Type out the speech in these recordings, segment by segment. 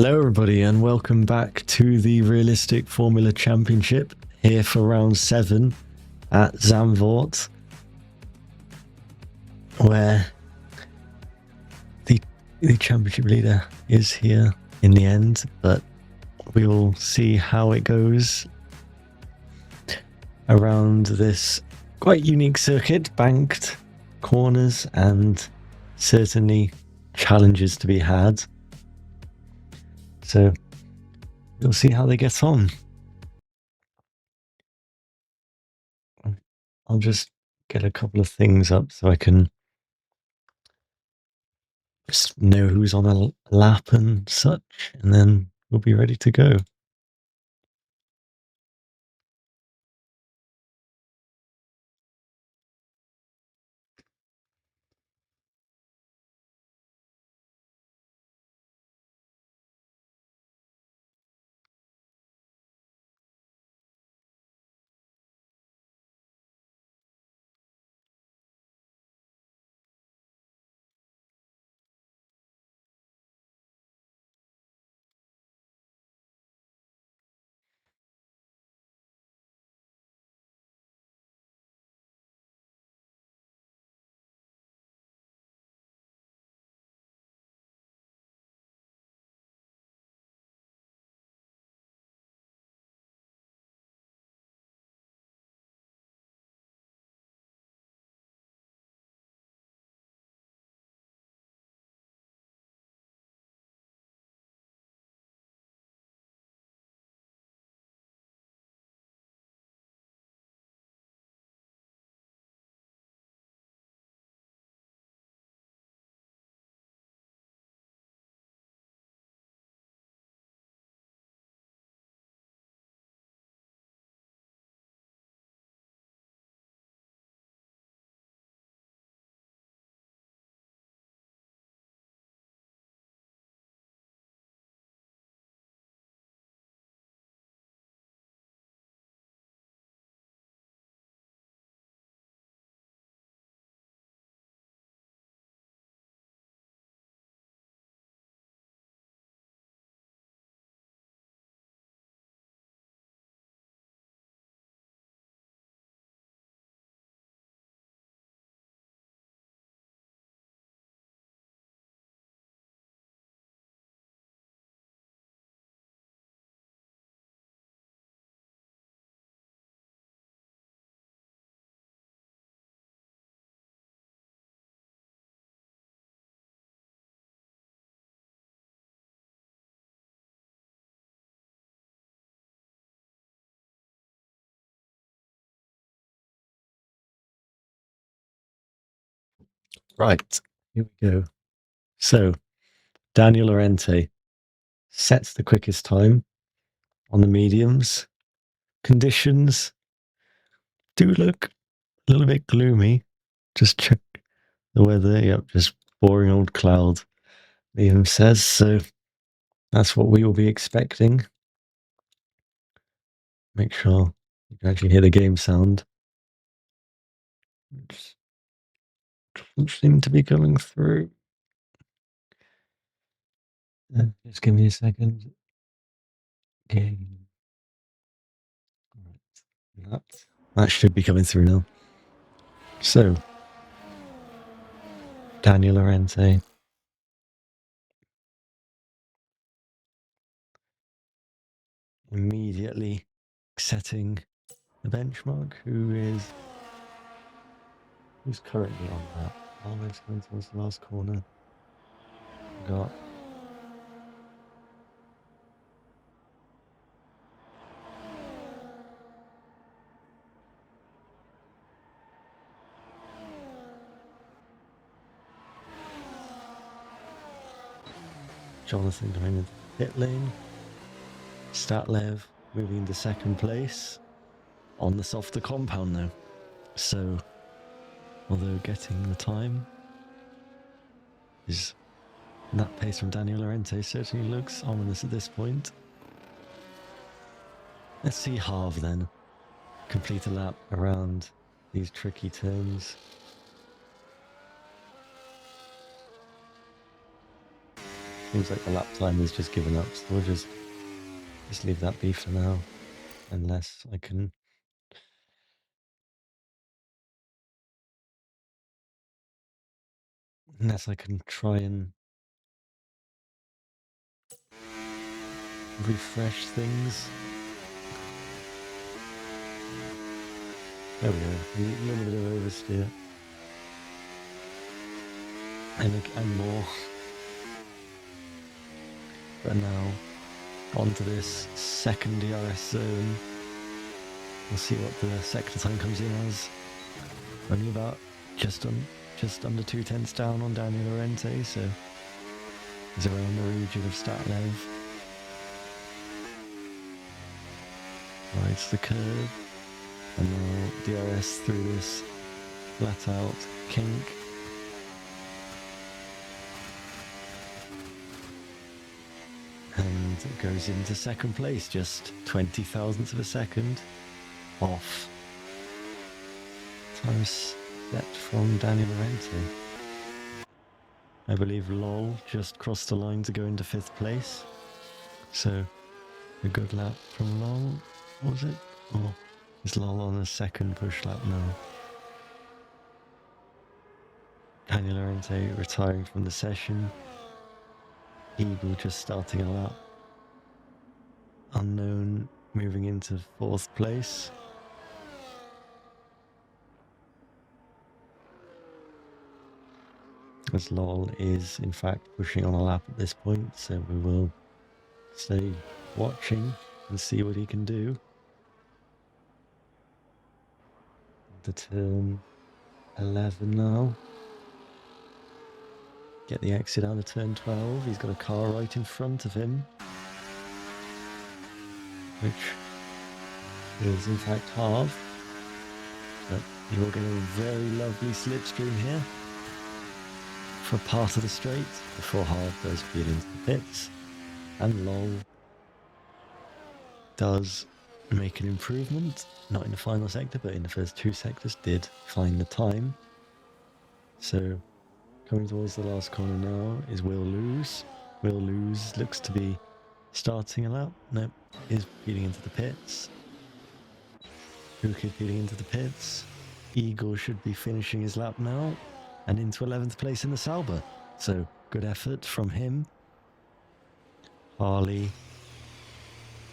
Hello, everybody, and welcome back to the Realistic Formula Championship here for round 7 at Zandvoort, where the championship leader is here in the end, but we will see how it goes around this quite unique circuit, banked corners and certainly challenges to be had. So we'll see how they get on. I'll just get a couple of things up so I can just know who's on a lap and such, and then we'll be ready to go. Right, here we go. So, Daniel Lorente sets the quickest time on the mediums. Conditions do look a little bit gloomy. Just check the weather. Yep, just boring old cloud, Liam says. So, that's what we will be expecting. Make sure you can actually hear the game sound. Which doesn't seem to be coming through. Just give me a second. Game. Right. That should be coming through now. So, Daniel Lorente. Immediately setting the benchmark. Who's currently on that? Almost going towards the last corner. Got Jonathan going into the pit lane. Statlev moving into second place on the softer compound now. So, although getting the time is that pace from Daniel Lorente certainly looks ominous at this point. Let's see Harv then complete a lap around these tricky turns. Seems like the lap time has just given up, so we'll just leave that be for now. Unless I can... try and refresh things. There we go. A little bit of oversteer. And more. But now, onto this second DRS zone. We'll see what the sector time comes in as. Only about just under 2/10 down on Daniel Lorente, so he's around the region of Statlev. Rides the curve, and now DRS through this flat out kink. And it goes into second place, just 20 thousandths of a second off. Time set from Daniel Lorente. I believe Lol just crossed the line to go into 5th place. So, a good lap from Lol. What was it? Or is Lol on a second push lap now? Daniel Lorente retiring from the session. Eagle just starting a lap. Unknown moving into 4th place. As Lol is in fact pushing on a lap at this point, so we will stay watching and see what he can do. The turn 11 now. Get the exit out of turn 12. He's got a car right in front of him, which is in fact half. But you will get a very lovely slipstream here for part of the straight before Half does feed into the pits, and Lol does make an improvement, not in the final sector but in the first 2 sectors, did find the time. So coming towards the last corner now is Will Lose. Will Lose looks to be starting a lap. Nope, is feeding into the pits. Ukid feeding into the pits. Eagle should be finishing his lap now and into 11th place in the Sauber. So good effort from him. Harley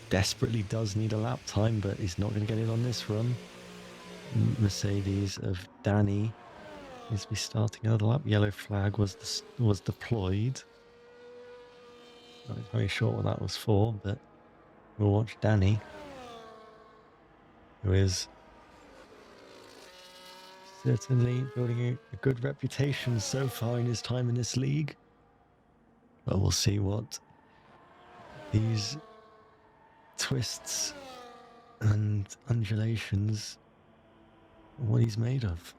desperately does need a lap time, but he's not going to get it on this run. Mercedes of Danny is to be starting another lap. Yellow flag was deployed. Not very sure what that was for, but we'll watch Danny, who is certainly building a good reputation so far in his time in this league. But we'll see what these twists and undulations, what he's made of.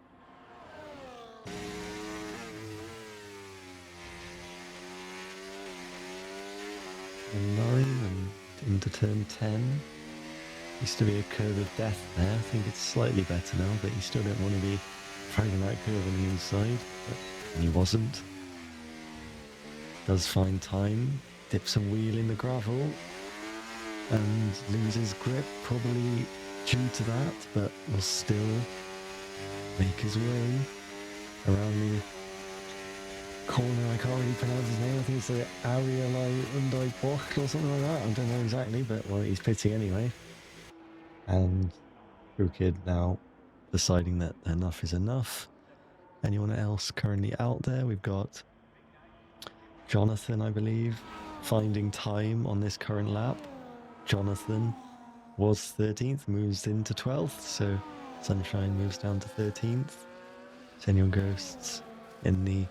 And 9 and into turn 10. Used to be a curve of death there. I think it's slightly better now, but you still don't want to be throwing that curve on the inside. But he wasn't. Does find time, dips a wheel in the gravel, and loses grip, probably due to that, but will still make his way around the corner. I can't really pronounce his name. I think it's the Arielai Undai Bocht or something like that. I don't know exactly, but well, he's pitting anyway. And Ukid now deciding that enough is enough. Anyone else currently out there? We've got Jonathan, I believe, finding time on this current lap. Jonathan was 13th, moves into 12th, so Sunshine moves down to 13th. Senior Ghosts in the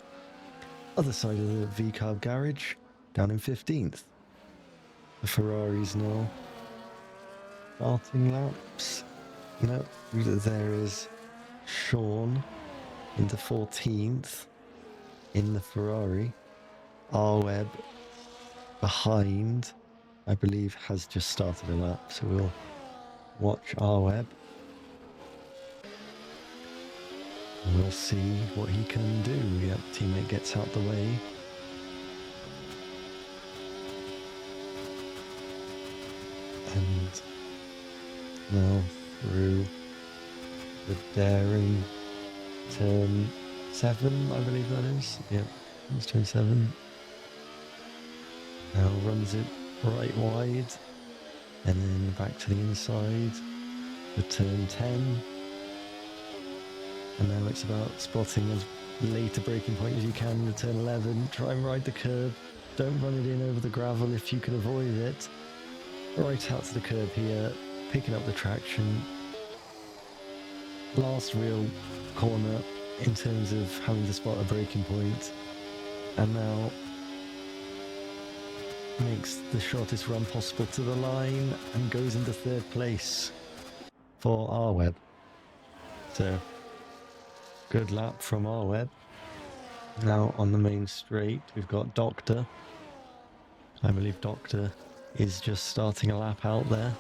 other side of the V-Carb garage, down in 15th. The Ferraris now starting laps. No, there is Sean into 14th in the Ferrari. R-Web behind, I believe, has just started a lap, so we'll watch R-Web. And we'll see what he can do. Yep, teammate gets out the way. And now through the daring turn 7, I believe that is. Yeah, it's turn 7. Now runs it right wide, and then back to the inside for turn 10. And now it's about spotting as late a braking point as you can in the turn 11. Try and ride the curb. Don't run it in over the gravel if you can avoid it. Right out to the curb here, picking up the traction. Last real corner in terms of having to spot a braking point. And now makes the shortest run possible to the line and goes into third place for R-Web. So, good lap from R-Web. Now on the main straight, we've got Doctor. I believe Doctor is just starting a lap out there.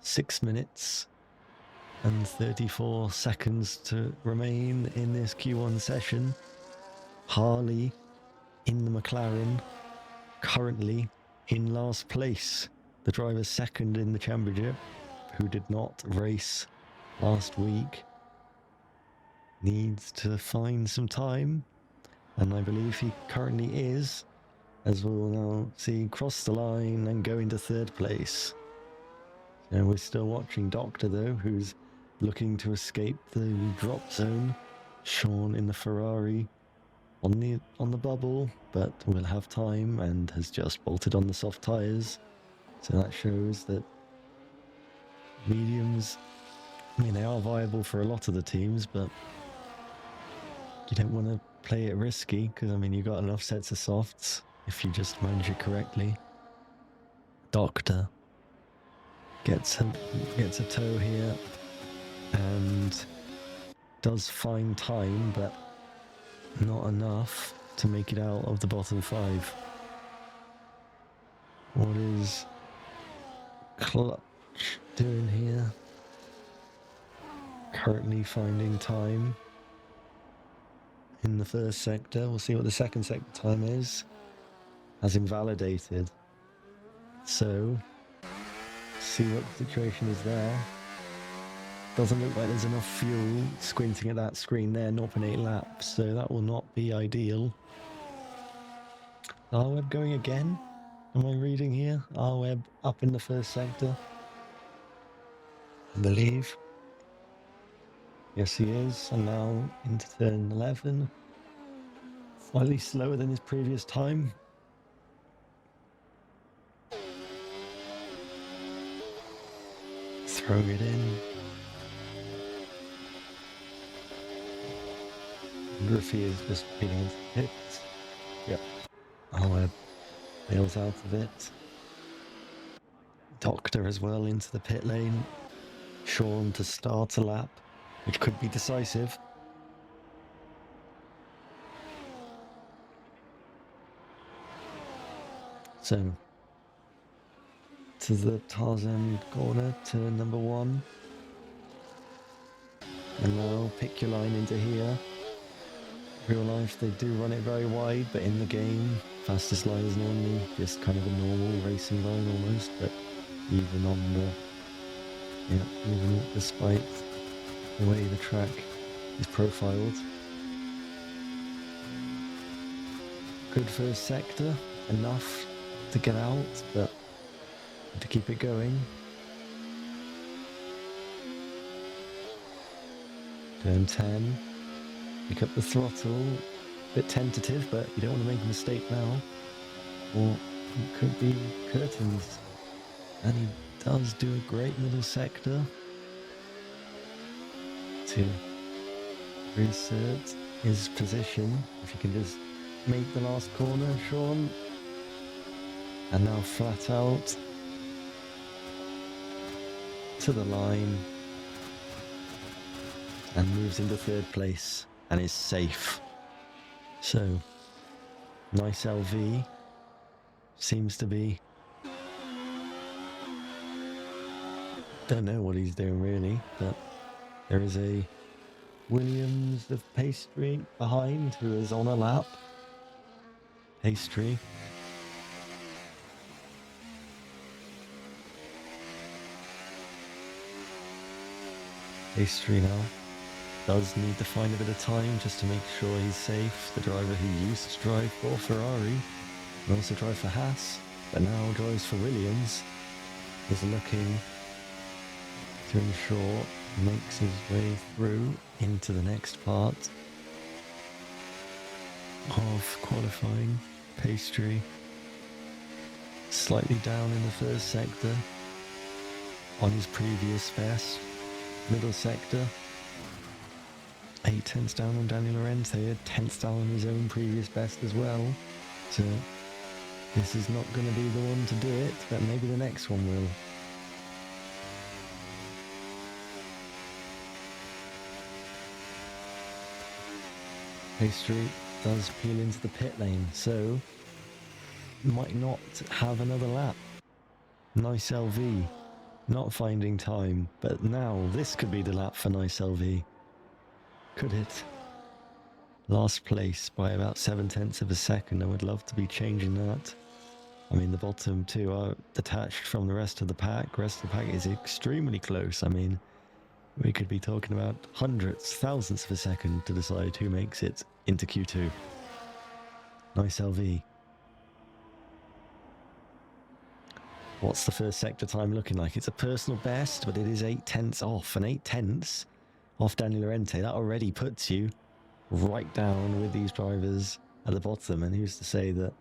6 minutes and 34 seconds to remain in this Q1 session. Harley in the McLaren, currently in last place. The driver second in the championship, who did not race last week, needs to find some time, and I believe he currently is, as we'll now see cross the line and go into third place. So we're still watching Doctor though, who's looking to escape the drop zone. Sean in the Ferrari on the bubble, but will have time and has just bolted on the soft tyres. So that shows that mediums, I mean, they are viable for a lot of the teams, but you don't want to play it risky because, I mean, you've got enough sets of softs if you just manage it correctly. Doctor gets a tow here and does find time, but not enough to make it out of the bottom 5. What is Clutch doing here? Currently finding time in the first sector. We'll see what the second sector time is. Has invalidated. So, see what the situation is there. Doesn't look like there's enough fuel. Squinting at that screen there, 0.8 laps, so that will not be ideal. R-Web going again? Am I reading here? R-Web up in the first sector, I believe. Yes, he is, and now into turn 11. Slightly slower than his previous time. Throwing it in. Griffey is just beating his hits. Yep. R-Web bails out of it. Doctor as well into the pit lane. Sean to start a lap, which could be decisive. So, to the Tarzan corner, turn number 1. And now pick your line into here. Real life, they do run it very wide, but in the game, fastest line is normally just kind of a normal racing line almost, but even on the, even despite the way the track is profiled. Good first sector, enough to get out, but to keep it going. Turn 10. Pick up the throttle. Bit tentative, but you don't want to make a mistake now. Or it could be curtains. And he does do a great middle sector to reassert his position. If you can just make the last corner, Sean. And now flat out to the line and moves into third place and is safe. So, nice LV. Seems to be... Don't know what he's doing really, but there is a Williams of Pastry behind who is on a lap. Pastry. Pastry now does need to find a bit of time just to make sure he's safe. The driver who used to drive for Ferrari and also drive for Haas, but now drives for Williams, is looking to ensure he makes his way through into the next part of qualifying. Pastry slightly down in the first sector on his previous best. Middle sector 8 tenths down on Daniel Lorente, 10ths down on his own previous best as well. So this is not going to be the one to do it, but maybe the next one will. Pastry does peel into the pit lane, so might not have another lap. Nice LV, not finding time, but now this could be the lap for Nice LV. Could it? Last place by about 7/10 of a second. I would love to be changing that. I mean, the bottom two are detached from the rest of the pack. The rest of the pack is extremely close. I mean, we could be talking about hundredths, thousandths of a second to decide who makes it into Q2. Nice LV. What's the first sector time looking like? It's a personal best, but it is 8/10 off, and 8/10 off Daniel Lorente. That already puts you right down with these drivers at the bottom. And who's to say that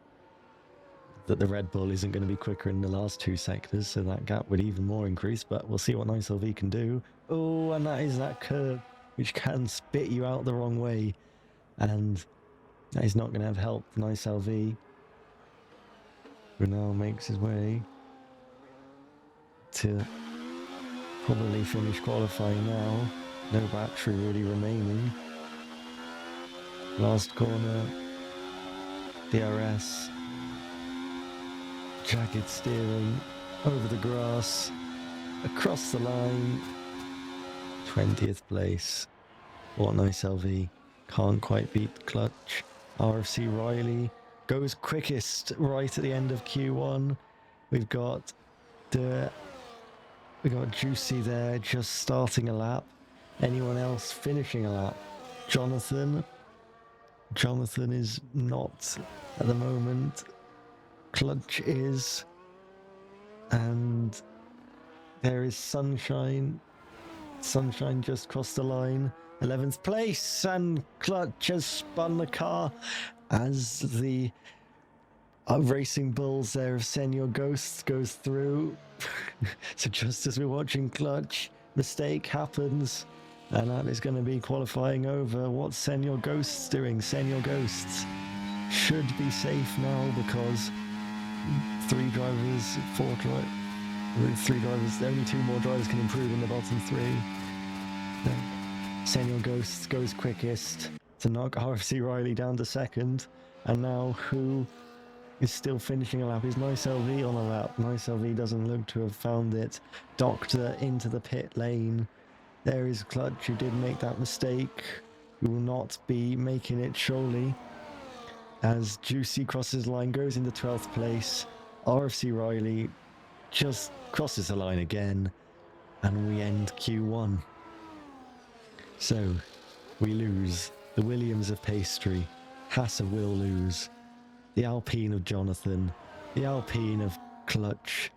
the Red Bull isn't going to be quicker in the last two sectors, so that gap would even more increase, but we'll see what Nice LV can do. Oh, and that is that curb, which can spit you out the wrong way, and that is not going to have help for Nice LV, who now makes his way to probably finish qualifying now. No battery really remaining. Last corner, DRS. Jagged steering over the grass, across the line. 20th place. What Nice LV. Can't quite beat clutch. RFC Riley goes quickest right at the end of Q1. We've got Juicy there just starting a lap. Anyone else finishing a lap? Jonathan is not at the moment. Clutch is, and there is Sunshine just crossed the line. 11th place, and Clutch has spun the car as the Racing Bulls there of Senor Ghosts goes through. So just as we're watching Clutch, mistake happens, and that is going to be qualifying over. What's Senor Ghosts doing? Senor Ghosts should be safe now because three drivers, only two more drivers can improve in the bottom three. Senor Ghosts goes quickest to knock RFC Riley down to second, and now who is still finishing a lap is Nice LV on a lap. Nice LV doesn't look to have found it. Doctor into the pit lane. There is Clutch, who did make that mistake, who will not be making it surely. As Juicy crosses the line, goes into 12th place. RFC Riley just crosses the line again, and we end Q1. So, we lose the Williams of Pastry, Haas will lose, the Alpine of Jonathan, the Alpine of Clutch,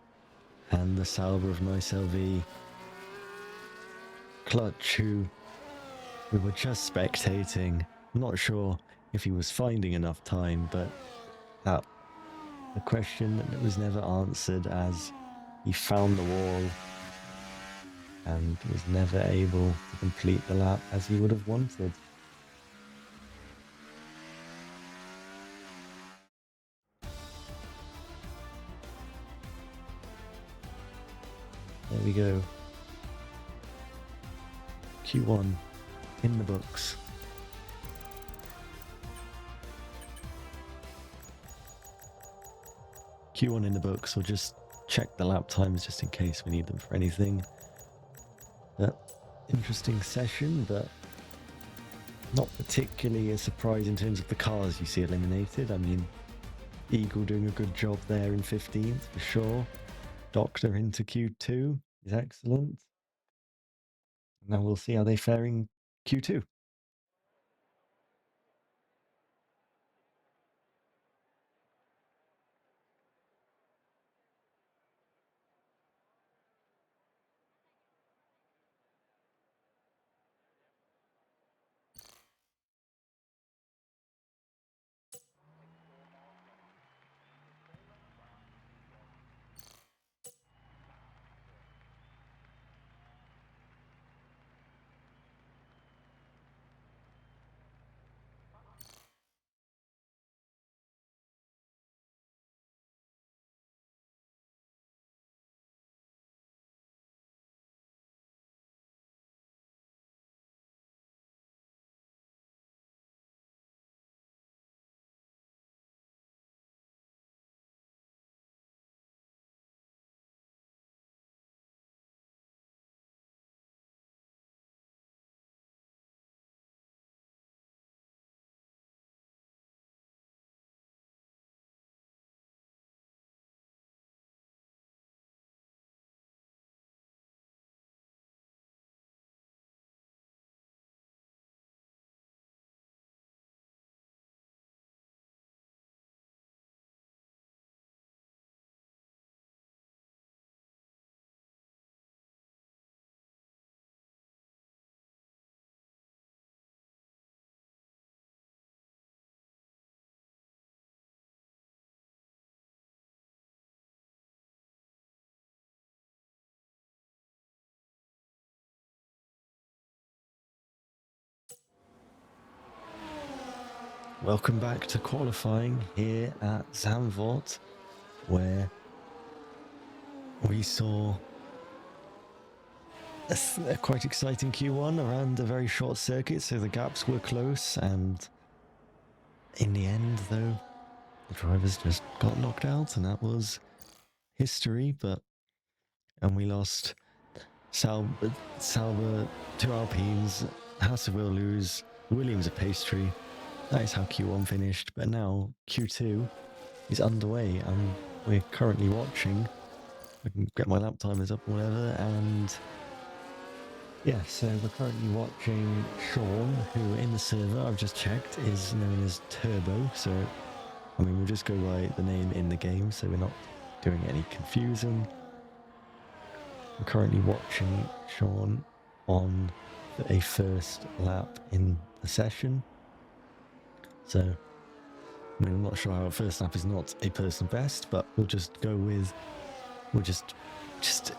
and the Sauber of Nice LV. Clutch, who we were just spectating, I'm not sure if he was finding enough time, but that the question that was never answered, as he found the wall and was never able to complete the lap as he would have wanted. There we go. Q1 in the books. Q1 in the books. We'll just check the lap times just in case we need them for anything. Interesting session, but not particularly a surprise in terms of the cars you see eliminated. I mean, Eagle doing a good job there in 15th for sure. Doctor into Q2 is excellent. Now we'll see how they fare in Q2. Welcome back to qualifying here at Zandvoort, where we saw a quite exciting Q1 around a very short circuit, so the gaps were close, and in the end, though, the drivers just got knocked out, and that was history. And we lost Sauber, 2 Alpines, Haas will lose, Williams a pastry. That is how Q1 finished, but now Q2 is underway, and we're currently watching. I can get my lap timers up or whatever, and yeah, so we're currently watching Sean, who in the server I've just checked is known as Turbo, so I mean we'll just go by the name in the game, so we're not doing any confusing. We're currently watching Sean on a first lap in the session. So, I mean, I'm not sure how a first lap is not a personal best, but we'll just go with, we'll just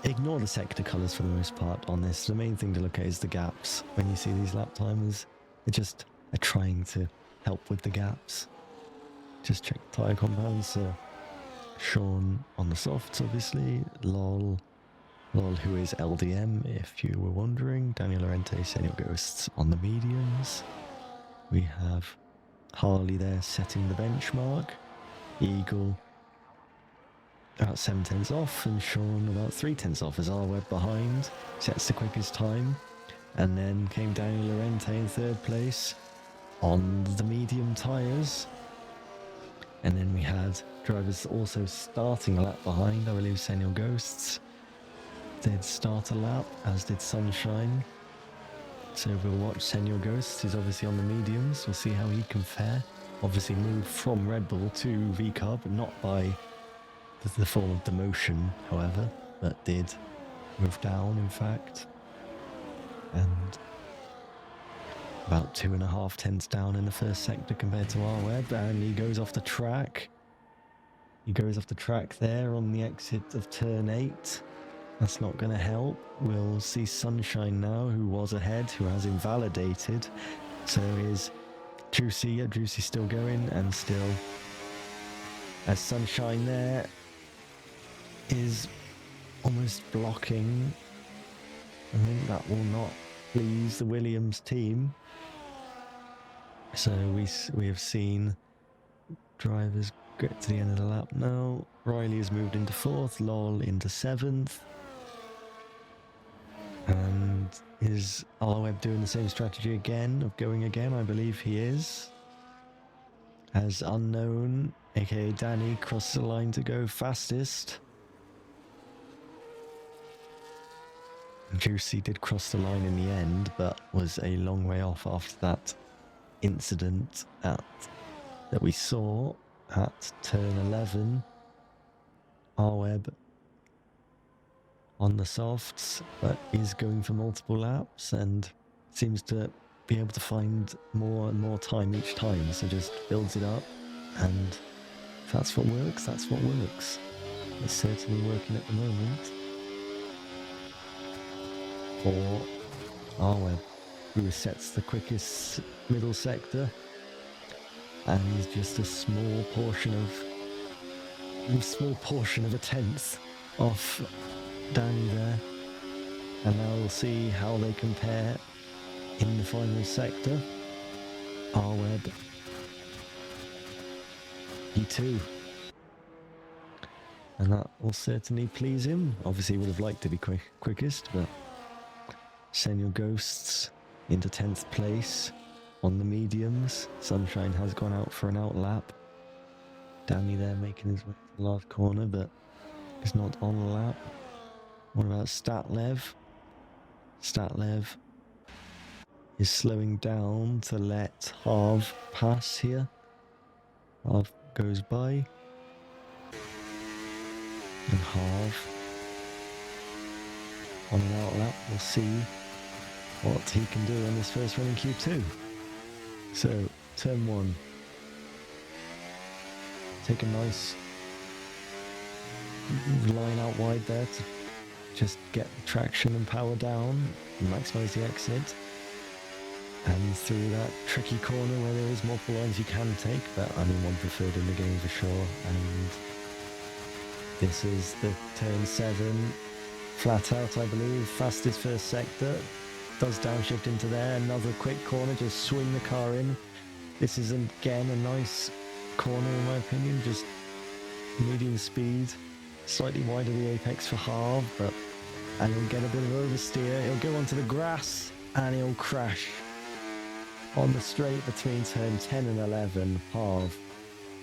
ignore the sector colours for the most part on this. The main thing to look at is the gaps. When you see these lap timers, they're trying to help with the gaps. Just check the tyre compounds. So, Sean on the softs, obviously. Lol, who is LDM, if you were wondering. Daniel Lorente, Senor Ghosts on the mediums. We have Harley there setting the benchmark. Eagle about 7 tenths off, and Sean about 3 tenths off as R-Web behind sets the quickest time. And then came Daniel Lorente in 3rd place on the medium tyres. And then we had drivers also starting a lap behind. I believe Senor Ghosts did start a lap, as did Sunshine. So we'll watch Senor Ghosts, who's obviously on the mediums. We'll see how he can fare. Obviously moved from Red Bull to VCARB, but not by the form of demotion, however, but did move down, in fact. And about 2.5 tenths down in the first sector compared to our web, and he goes off the track. He goes off the track there on the exit of turn 8. That's not going to help. We'll see Sunshine now, who was ahead, who has invalidated. So is Juicy. Juicy's still going, and still, as Sunshine there is almost blocking. I think that will not please the Williams team. So we have seen drivers get to the end of the lap now. Riley has moved into 4th, Lol into 7th. And is R-Web doing the same strategy again, of going again? I believe he is. As Unknown, aka Danny, crosses the line to go fastest. Juicy did cross the line in the end, but was a long way off after that incident that we saw at turn 11. Arweb on the softs, but is going for multiple laps and seems to be able to find more and more time each time, so just builds it up, and if that's what works, that's what works. It's certainly working at the moment for Arweb, who sets the quickest middle sector, and he's just a small portion of a tenth off Danny there. And now we'll see how they compare in the final sector. Arweb P2, and that will certainly please him. Obviously he would have liked to be quickest, but send your ghosts into 10th place on the mediums. Sunshine has gone out for an outlap. Danny there making his way to the last corner, but is not on the lap. What about Statlev? Statlev is slowing down to let Harv pass here. Harv goes by. And Harv on an outlap. We'll see what he can do on this first run in Q2. So, turn 1. Take a nice line out wide there to just get traction and power down and maximise the exit. And through that tricky corner where there is multiple lines you can take, but I mean one preferred in the game for sure. And this is the turn 7, flat out I believe, fastest first sector. Does downshift into there, another quick corner, just swing the car in. This is again a nice corner in my opinion, just medium speed, slightly wider the apex for Harv, and he'll get a bit of oversteer. He'll go onto the grass and he'll crash on the straight between turn 10 and 11. Harv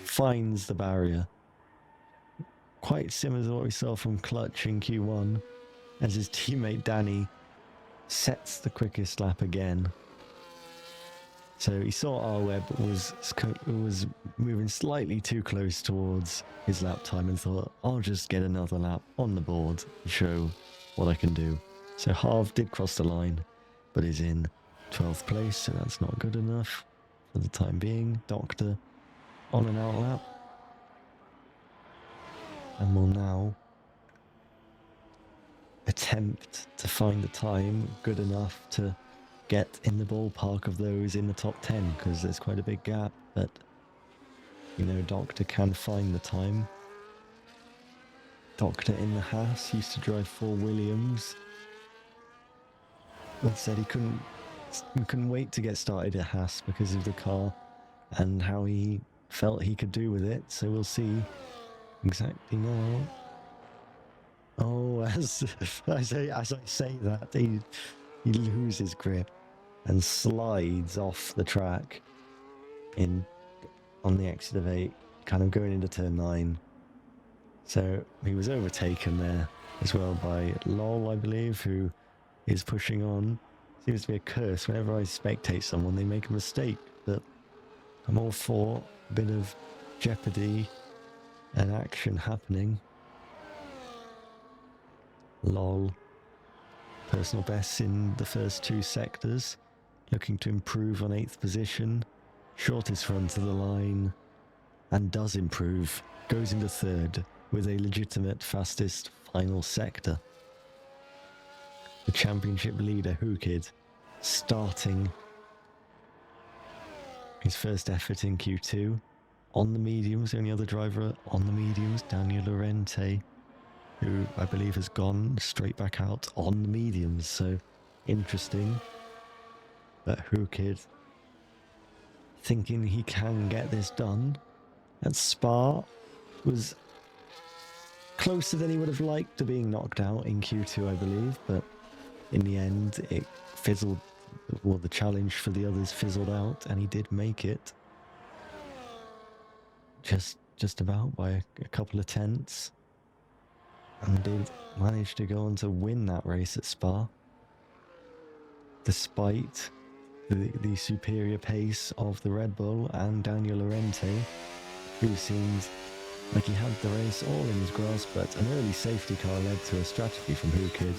finds the barrier. Quite similar to what we saw from Clutch in Q1, as his teammate Danny sets the quickest lap again. So he saw Arweb was moving slightly too close towards his lap time and thought, I'll just get another lap on the board and show what I can do. So Harv did cross the line, but is in 12th place, so that's not good enough for the time being. Doctor on an outlap. And will now attempt to find the time good enough to get in the ballpark of those in the top 10, because there's quite a big gap, but you know, Doctor can find the time. Doctor in the Haas used to drive 4 Williams, but said he couldn't wait to get started at Haas because of the car and how he felt he could do with it. So we'll see exactly now. Oh, as I say that, he loses grip and slides off the track on the exit of 8, kind of going into turn 9. So he was overtaken there as well by Lol, I believe, who is pushing on. Seems to be a curse. Whenever I spectate someone, they make a mistake, but I'm all for a bit of jeopardy and action happening. Lol, personal bests in the first 2 sectors, looking to improve on 8th position, shortest run to the line, and does improve, goes into 3rd with a legitimate fastest final sector. The championship leader, Hookid, starting his first effort in Q2 on the mediums. The only other driver on the mediums, Daniel Lorente, who I believe has gone straight back out on the mediums. So interesting. But Hookid thinking he can get this done at Spa was closer than he would have liked to being knocked out in Q2, I believe, but in the end it fizzled, or the challenge for the others fizzled out, and he did make it just about by a couple of tenths, and did manage to go on to win that race at Spa. despite the superior pace of the Red Bull and Daniel Laurenti, who seemed like he had the race all in his grasp, but an early safety car led to a strategy from Hukid,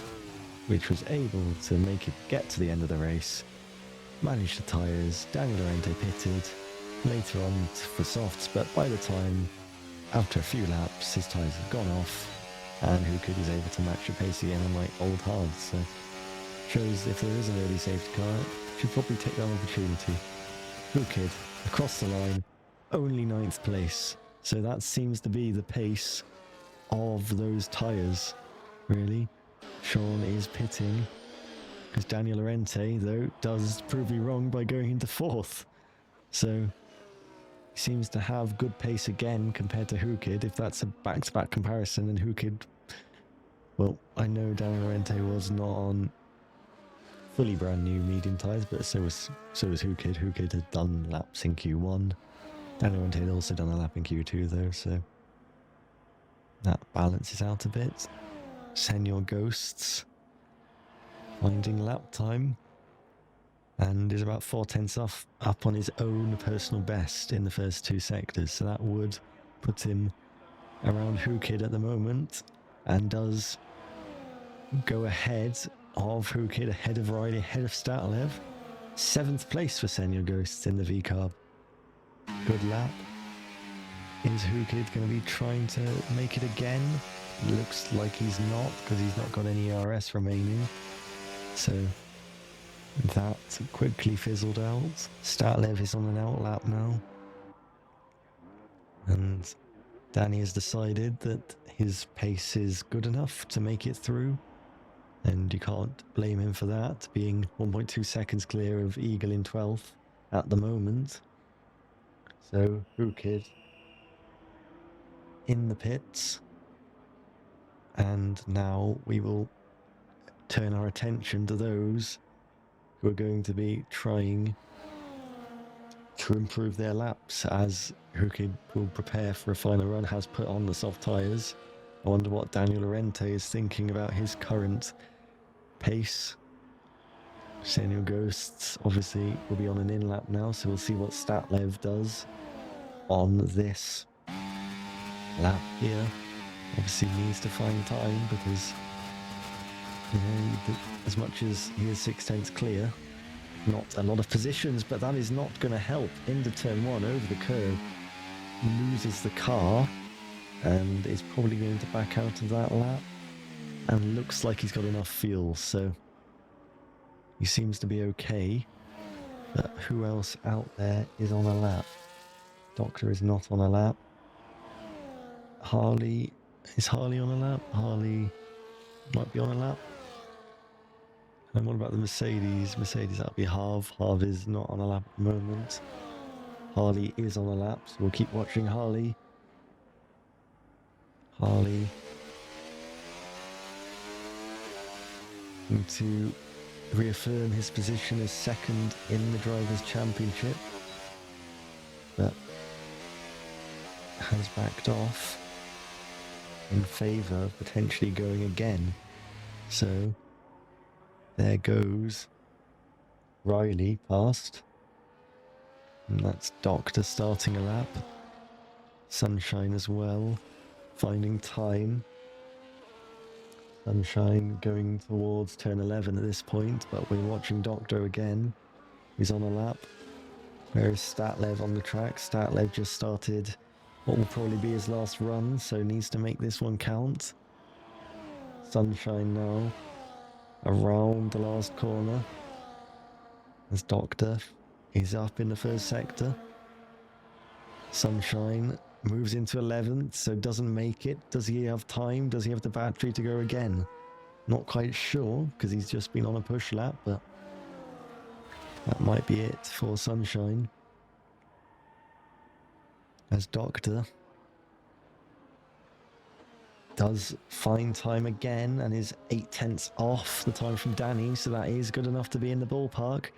which was able to make it get to the end of the race, manage the tyres. Daniel Laurenti pitted later on for softs, but by the time, after a few laps, his tyres had gone off, and Hukid was able to match the pace again on like old hards. So shows if there is an early safety car, should probably take that opportunity. Hukid across the line, only 9th place. So that seems to be the pace of those tyres, really. Sean is pitting, because Daniel Laurenti, though, does prove me wrong by going into 4th. So he seems to have good pace again compared to Hukid. If that's a back-to-back comparison, then Hukid, well, I know Daniel Laurenti was not on fully brand new medium tyres, but so was Hukid. Hukid had done laps in Q1. Daniel Laurenti had also done a lap in Q2 though, so that balances out a bit. Senor Ghosts finding lap time and is about 4/10 up on his own personal best in the first 2 sectors, so that would put him around Hukid at the moment, and does go ahead of Hukid, ahead of Riley, ahead of Statlev. 7th place for Senor Ghosts in the V-Carb. Good lap. Is Hukid going to be trying to make it again? Looks like he's not, because he's not got any RS remaining. So that quickly fizzled out. Statlev is on an outlap now. And Danny has decided that his pace is good enough to make it through. And you can't blame him for that, being 1.2 seconds clear of Eagle in 12th at the moment. So, Hukid in the pits. And now we will turn our attention to those who are going to be trying to improve their laps, as Hukid will prepare for a final run, has put on the soft tyres. I wonder what Daniel Laurenti is thinking about his current pace. Senor Ghosts obviously will be on an in-lap now, so we'll see what Statlev does on this lap here. Obviously needs to find time, because, you know, as much as he is 6/10 clear, not a lot of positions, but that is not going to help. Into turn 1, over the curve, loses the car, and is probably going to back out of that lap, and looks like he's got enough fuel, so he seems to be okay. But who else out there is on a lap? Doctor is not on a lap. Harley, is Harley on a lap? Harley might be on a lap. And what about the Mercedes? Mercedes, that'll be Harv. Harv is not on a lap at the moment. Harley is on a lap, so we'll keep watching Harley. Harley to reaffirm his position as second in the Drivers' Championship, but has backed off in favour of potentially going again. So there goes Riley past, and that's Doctor starting a lap. Sunshine as well, finding time. Sunshine going towards turn 11 at this point, but we're watching Doctor again. He's on a lap. Where is Statlev on the track? Statlev just started what will probably be his last run, so needs to make this one count. Sunshine now around the last corner, as Doctor is up in the first sector. Sunshine moves into 11th, so doesn't make it. Does he have time? Does he have the battery to go again? Not quite sure, because he's just been on a push lap, but that might be it for Sunshine. As Doctor does find time again, and is 8/10 off the time from Danny, so that is good enough to be in the ballpark,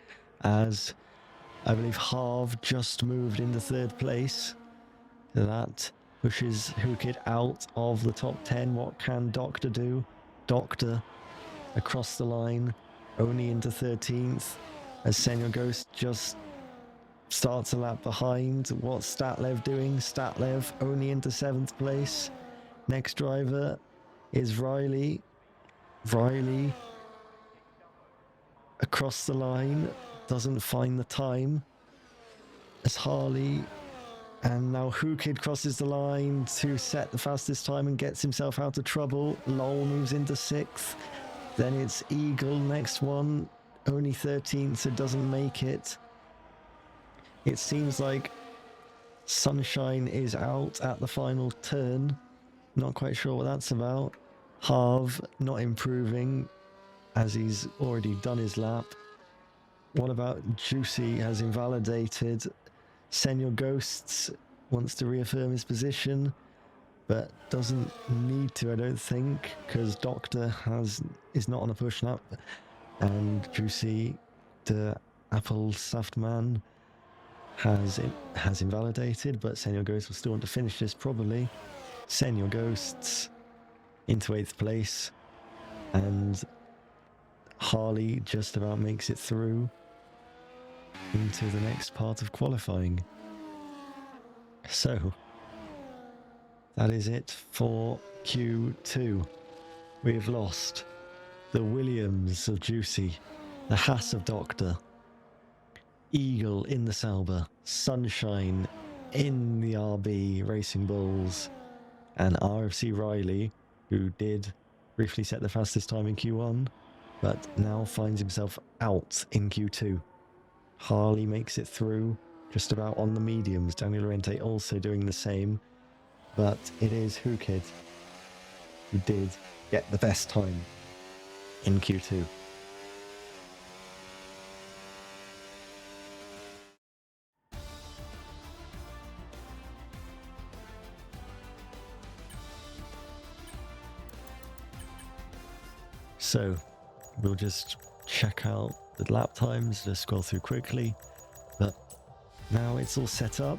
as I believe Harv just moved into 3rd place. So that pushes Hukid out of the top 10. What can Doctor do? Doctor across the line, only into 13th, as Senor Ghost just starts a lap behind. What's Statlev doing? Statlev only into 7th place. Next driver is Riley. Riley across the line, doesn't find the time as Harley, and now Hookid crosses the line to set the fastest time and gets himself out of trouble. Lowell moves into 6th. Then it's Eagle, next one, only 13th, so doesn't make it. It seems like Sunshine is out at the final turn. Not quite sure what that's about. Harv not improving as he's already done his lap. What about Juicy has invalidated. Senor Ghosts wants to reaffirm his position, but doesn't need to, I don't think, because Doctor is not on a push lap, and Juicy, the Apple Soft Man, has invalidated, but Senor Ghosts will still want to finish this probably. Senor Ghosts into 8th place, and Harley just about makes it through into the next part of qualifying. So that is it for Q2. We've lost the Williams of Juicy, the Haas of Doctor, Eagle in the Sauber, Sunshine in the RB Racing Bulls, and RFC Riley, who did briefly set the fastest time in Q1, but now finds himself out in Q2. Harley makes it through just about on the mediums. Daniel Lorente also doing the same, but it is Hookid who did get the best time in Q2. So we'll just check out the lap times, just scroll through quickly, but now it's all set up.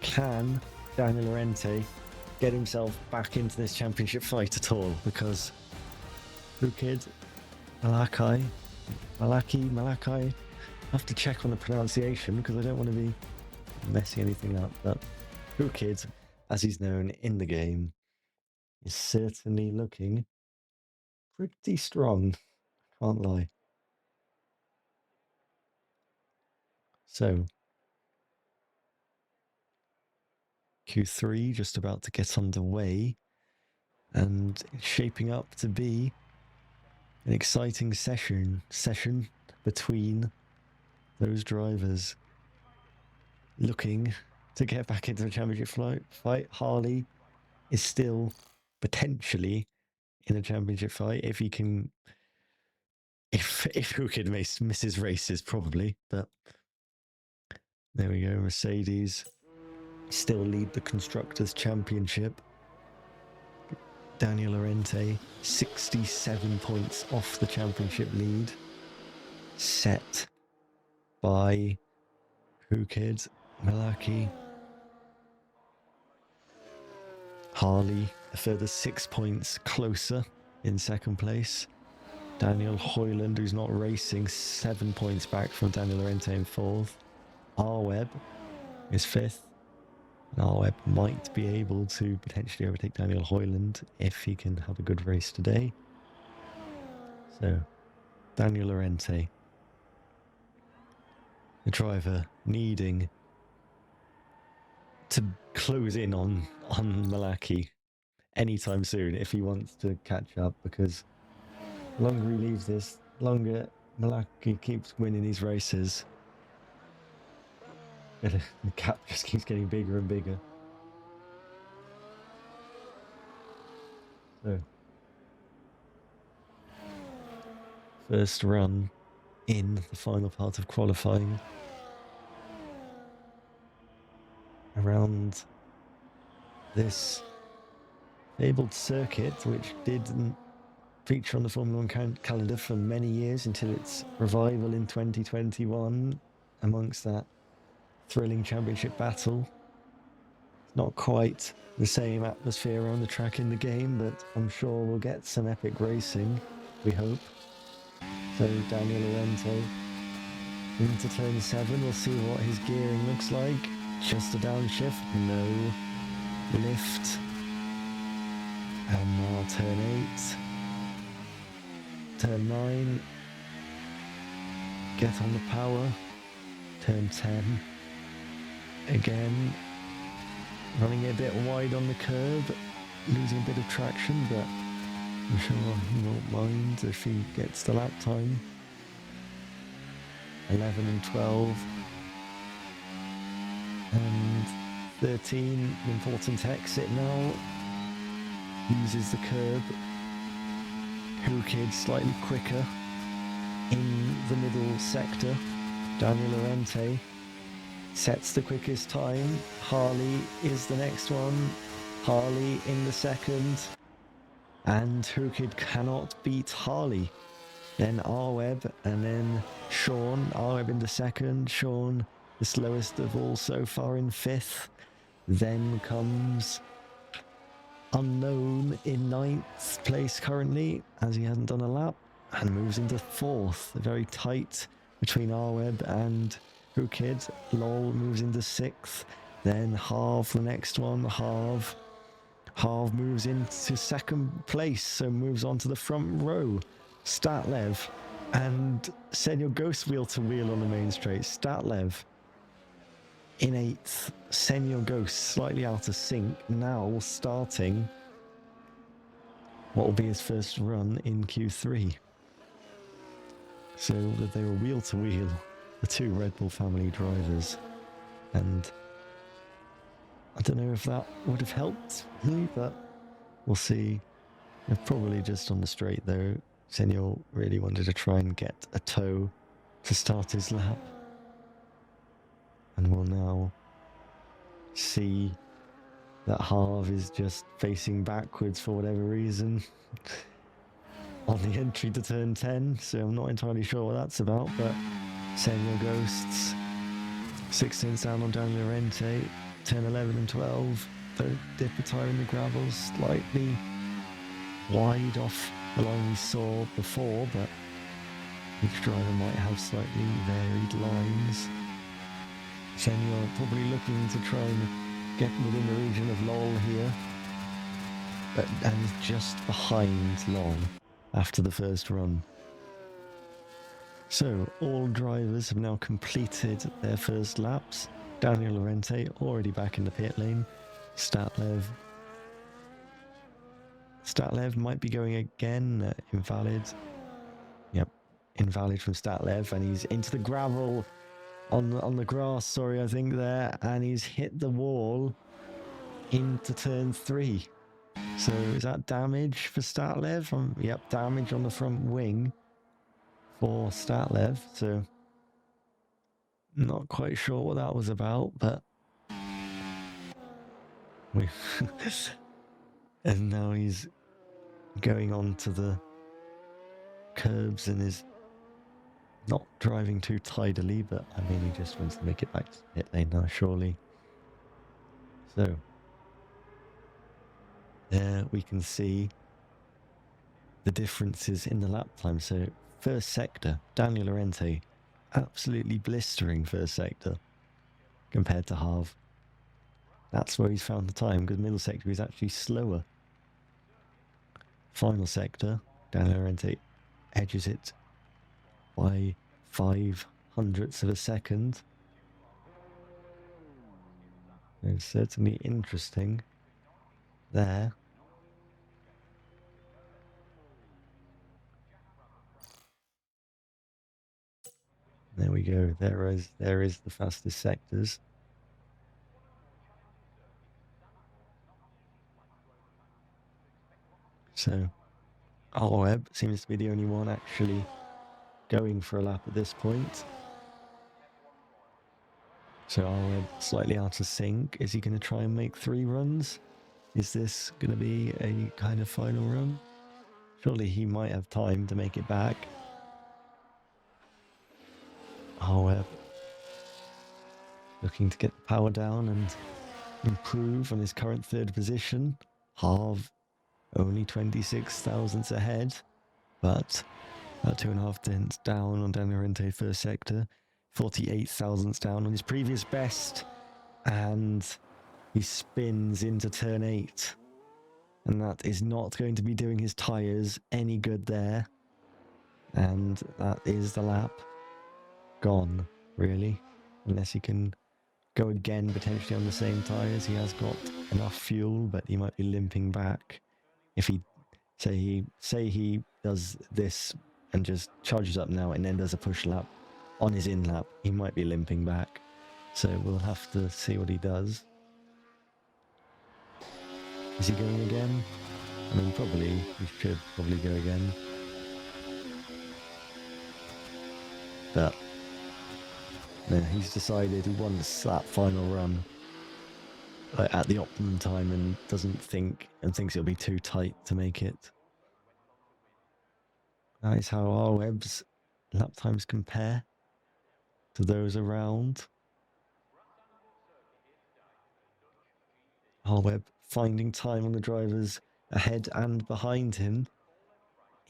Can Daniel Lorente get himself back into this championship fight at all? Because Hookid, Malakai, I have to check on the pronunciation because I don't want to be messing anything up, but Hookid, as he's known in the game, is certainly looking pretty strong, can't lie. So Q3 just about to get underway, and it's shaping up to be an exciting session between those drivers looking to get back into the championship fight. Harley is still potentially in a championship fight if he can, if Hookid misses races probably, but there we go. Mercedes still lead the Constructors' Championship. Daniel Lorente 67 points off the championship lead, set by Hookid, Malakai, Harley a further 6 points closer in second place. Daniel Hoyland, who's not racing, 7 points back from Daniel Lorente in fourth. Arweb is fifth. And Arweb might be able to potentially overtake Daniel Hoyland if he can have a good race today. So, Daniel Lorente, the driver, needing to close in on Malakai anytime soon if he wants to catch up, because the longer he leaves this, the longer Malakai keeps winning these races. The gap just keeps getting bigger and bigger. So, first run in the final part of qualifying. Around this fabled circuit, which didn't feature on the Formula 1 calendar for many years until its revival in 2021, amongst that thrilling championship battle. It's not quite the same atmosphere around the track in the game, but I'm sure we'll get some epic racing, we hope. So Daniel Lorente into turn 7. We'll see what his gearing looks like. Just a downshift, no lift. And now turn 8. Turn 9. Get on the power. Turn 10. Again, running it a bit wide on the curb, losing a bit of traction, but I'm sure he won't mind if he gets the lap time. 11 and 12 and 13, important exit now. Uses the curb. Who Kid slightly quicker in the middle sector. Daniel Lorente sets the quickest time. Harley is the next one. Harley in the second. And Who Kid cannot beat Harley. Then Arweb and then Sean. Arweb in the second. Sean, the slowest of all so far, in 5th. Then comes Unknown in 9th place currently, as he hasn't done a lap, and moves into 4th. Very tight between Arweb and Who Kid. Lol moves into 6th. Then Harv, the next one. Harv moves into 2nd place, so moves on to the front row. Statlev and Senor Ghost wheel to wheel on the main straight. Statlev in 8th. Senor Ghost slightly out of sync, now starting what will be his first run in Q3. So they were wheel to wheel, the two Red Bull family drivers, and I don't know if that would have helped me, but we'll see. They're probably just on the straight though. Senor really wanted to try and get a toe to start his lap. And we'll now see that Harv is just facing backwards for whatever reason on the entry to turn 10. So I'm not entirely sure what that's about, but Senor Ghosts 16 down on Daniel Lorente. Turn 11 and 12. Don't dip a tire in the gravel, slightly wide off the line we saw before, but each driver might have slightly varied lines. Senor probably looking to try and get within the region of Lol here, and just behind Lol after the first run. So all drivers have now completed their first laps. Daniel Lorente already back in the pit lane. Statlev might be going again. Invalid. Yep, invalid from Statlev, and he's into the gravel on the grass. Sorry, I think there, and he's hit the wall into turn 3. So is that damage for Statlev? Yep, damage on the front wing for Statlev. So not quite sure what that was about, but and now he's going on to the curbs and is not driving too tidily, but I mean, he just wants to make it back to the pit lane now, surely. So there we can see the differences in the lap time. So first sector, Daniel Lorente, absolutely blistering first sector compared to Harv. That's where he's found the time, because middle sector is actually slower. Final sector, Daniel Lorente edges it by 0.05 of a second. It's certainly interesting there. There we go. There is the fastest sectors. So Arweb seems to be the only one actually going for a lap at this point. So Arweb slightly out of sync. Is he going to try and make 3 runs? Is this going to be a kind of final run? Surely he might have time to make it back. Arweb looking to get the power down and improve on his current 3rd position. Harv only 26 thousandths ahead, but About 2.5 tenths down on Daniel Rente first sector. 48 thousandths down on his previous best. And he spins into turn 8. And that is not going to be doing his tyres any good there. And that is the lap gone, really. Unless he can go again, potentially on the same tyres. He has got enough fuel, but he might be limping back. If he say he does this and just charges up now and then does a push lap on his in lap, he might be limping back. So we'll have to see what he does. Is he going again? I mean, probably. He should probably go again. But no, he's decided he wants that final run at the optimum time and thinks it'll be too tight to make it. That is how our web's lap times compare to those around. Our web finding time on the drivers ahead and behind him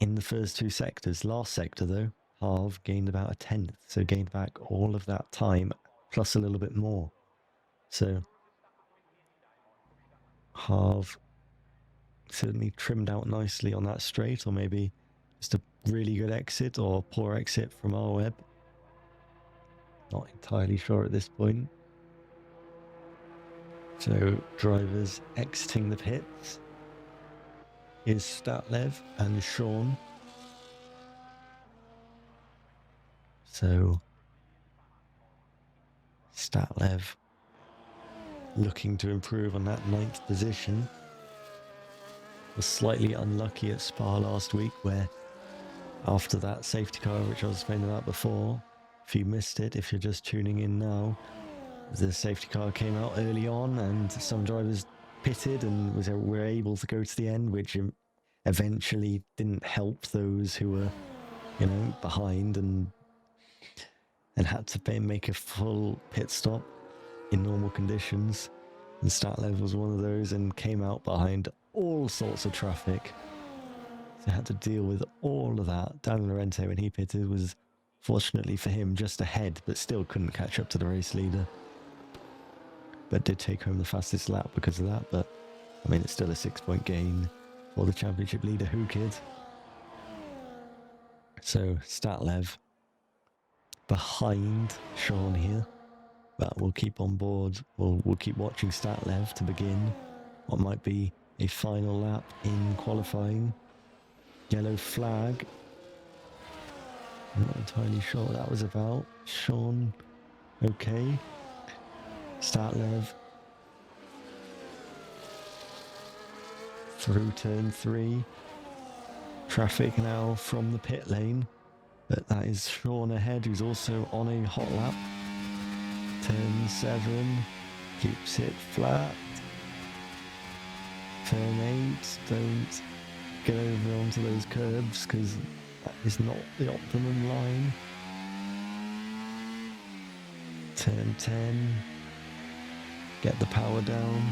in the first 2 sectors. Last sector though, Harv gained about a tenth, so gained back all of that time plus a little bit more. So Harv certainly trimmed out nicely on that straight, or maybe just a really good exit or poor exit from our web. Not entirely sure at this point. So drivers exiting the pits is Statlev and Sean. So Statlev looking to improve on that 9th position. Was slightly unlucky at Spa last week, where after that safety car, which I was explaining about before, if you missed it, if you're just tuning in now, the safety car came out early on and some drivers pitted and were able to go to the end, which eventually didn't help those who were, behind and had to make a full pit stop in normal conditions. And Statlev was one of those and came out behind all sorts of traffic. So had to deal with all of that. Daniel Lorente, when he pitted, was fortunately for him just ahead, but still couldn't catch up to the race leader. But did take home the fastest lap because of that. But I mean, it's still a 6-point gain for the championship leader, Kid. So Statlev behind Sean here. But we'll keep on board. We'll keep watching Statlev to begin what might be a final lap in qualifying. Yellow flag. I'm not entirely sure what that was about. Sean, okay. Statlev through turn 3. Traffic now from the pit lane. But that is Sean ahead, who's also on a hot lap. Turn 7, keeps it flat. Turn 8, don't get over onto those curbs because that is not the optimum line. Turn 10, get the power down.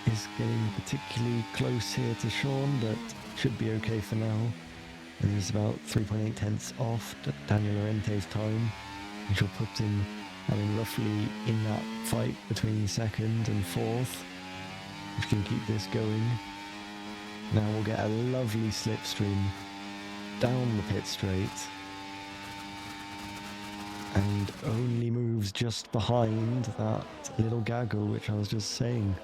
Is getting particularly close here to Sean, but should be okay for now. And he's about 3.8 tenths off Daniel Lorente's time, which will put him, roughly in that fight between 2nd and 4th. If we can keep this going. Now we'll get a lovely slipstream down the pit straight. And only moves just behind that little gaggle, which I was just saying.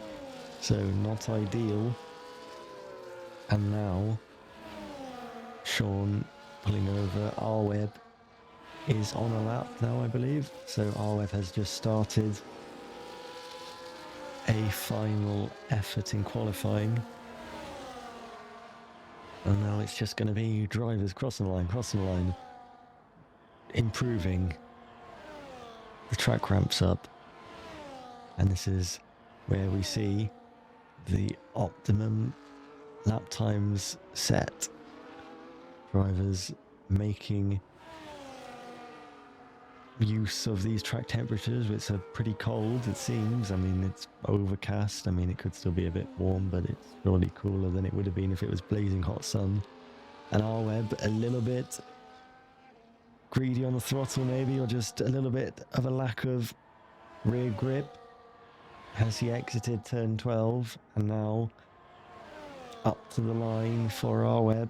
So not ideal. And now Sean pulling over. Our web is on a lap now, I believe. So our web has just started a final effort in qualifying. And now it's just going to be drivers crossing the line, improving. The track ramps up. And this is where we see the optimum lap times set. Drivers making use of these track temperatures, which are pretty cold, it seems. It's overcast. It could still be a bit warm, but it's surely cooler than it would have been if it was blazing hot sun. and R-Web a little bit greedy on the throttle maybe, or just a little bit of a lack of rear grip as he exited turn 12, and now up to the line for R-Web.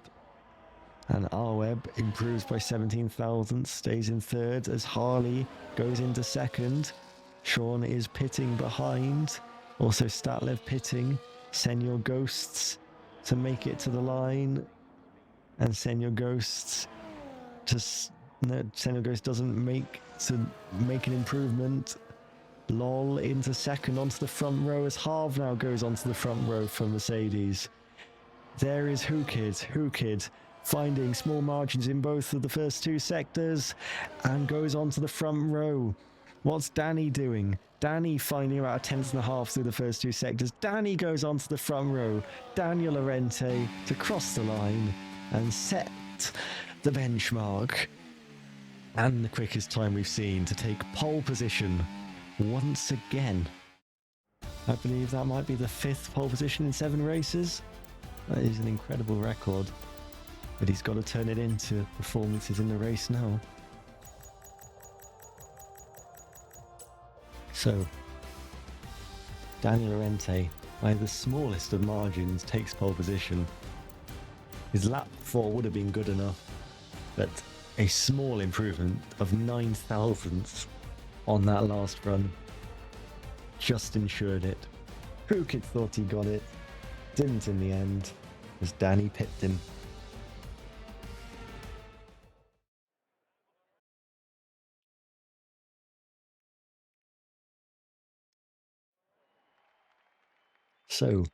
And R-Web improves by 17 thousandths, stays in third as Harley goes into second. Sean is pitting behind, also Statlev pitting. Senor Ghosts to make it to the line, and Senor Ghosts Senor Ghost doesn't make an improvement. Lol into second onto the front row as Harv now goes onto the front row for Mercedes. There is Who Kid finding small margins in both of the first two sectors and goes onto the front row. What's Danny doing? Danny finding about a tenth and a half through the first two sectors. Danny goes onto the front row. Daniel Lorente to cross the line and set the benchmark and the quickest time we've seen to take pole position once again. I believe that might be the 5th pole position in 7 races. That is an incredible record, but he's got to turn it into performances in the race now. So, Daniel Lorente, by the smallest of margins, takes pole position. His lap 4 would have been good enough, but a small improvement of 9 thousandths on that last run just ensured it. Who could thought he got it? Didn't in the end, as Danny pipped him. So,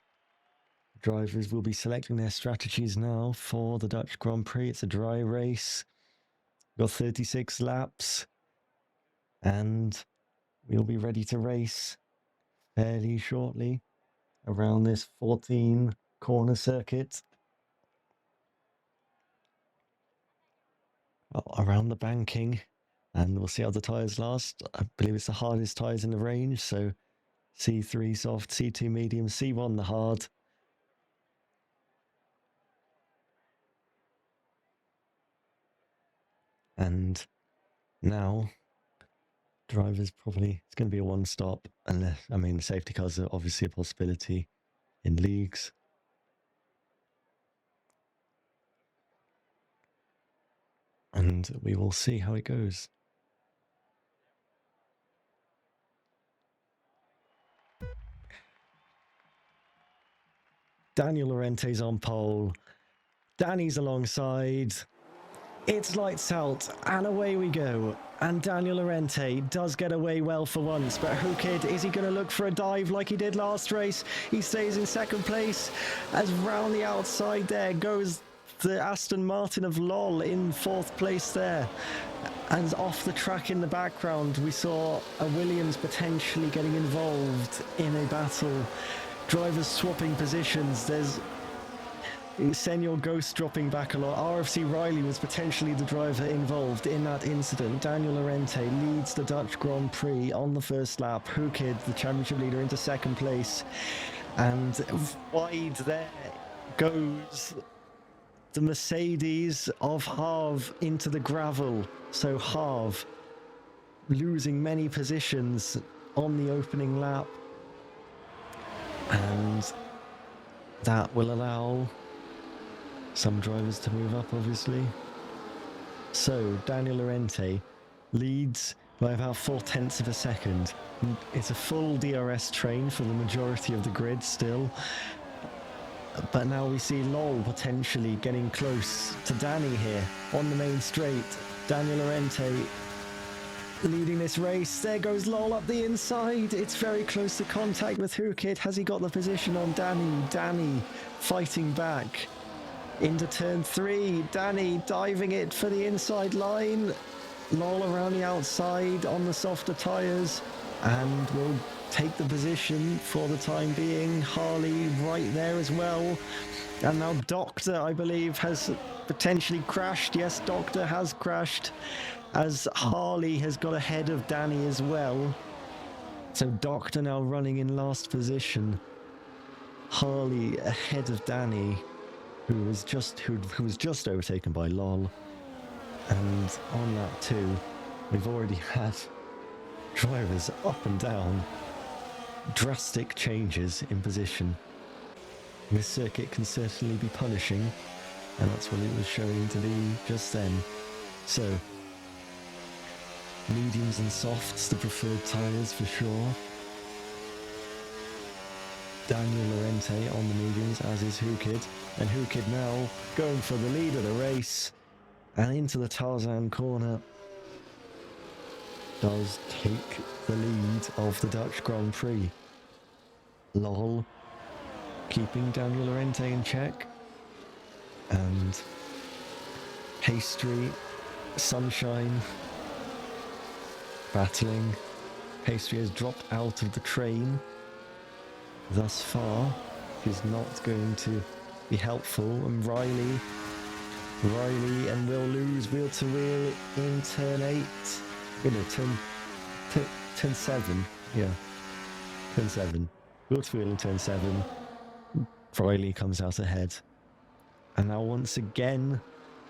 drivers will be selecting their strategies now for the Dutch Grand Prix. It's a dry race. Got 36 laps, and we'll be ready to race fairly shortly around this 14 corner circuit. Around the banking, and we'll see how the tyres last. I believe it's the hardest tyres in the range, so C3 soft, C2 medium, C1 the hard. And now drivers probably, it's going to be a one stop, unless, I mean, safety cars are obviously a possibility in leagues. And we will see how it goes. Daniel Lorente's on pole. Danny's alongside. It's lights out, and away we go. And Daniel Lorente does get away well for once, but Who Kid, is he going to look for a dive like he did last race? He stays in second place, as round the outside there goes the Aston Martin of LOL in 4th place there. And off the track in the background, we saw a Williams potentially getting involved in a battle. Drivers swapping positions. There's Senor Ghost dropping back a lot. RFC Riley was potentially the driver involved in that incident. Daniel Lorente leads the Dutch Grand Prix on the first lap. Who Kid, the championship leader, into second place. And wide there goes the Mercedes of Harv into the gravel. So Harv losing many positions on the opening lap. And that will allow some drivers to move up, obviously. So Daniel Lorente leads by about 0.4 of a second. It's a full DRS train for the majority of the grid still. But now we see LOL potentially getting close to Danny here on the main straight. Daniel Lorente leading this race. There goes LOL up the inside. It's very close to contact with Who Kid. Has he got the position on Danny? Danny fighting back into turn 3. Danny diving it for the inside line. LOL around the outside on the softer tyres, and will take the position for the time being. Harley right there as well. And now Doctor, I believe, has potentially crashed. Yes, Doctor has crashed, as Harley has got ahead of Danny as well. So Doctor now running in last position. Harley ahead of Danny. who was just overtaken by Lol. And on lap 2, we've already had drivers up and down, drastic changes in position. This circuit can certainly be punishing, and that's what it was showing to be just then. So, mediums and softs, the preferred tyres for sure. Daniel Lorente on the mediums, as is Hukid. And Hukid now going for the lead of the race, and into the Tarzan corner. Does take the lead of the Dutch Grand Prix. Lol keeping Daniel Lorente in check. And Pastry, Sunshine battling. Pastry has dropped out of the train thus far, which is not going to be helpful. And Riley and will lose wheel to wheel in turn 8. Turn 7. Yeah, turn 7. Wheel to wheel in turn 7. Riley comes out ahead. And now once again,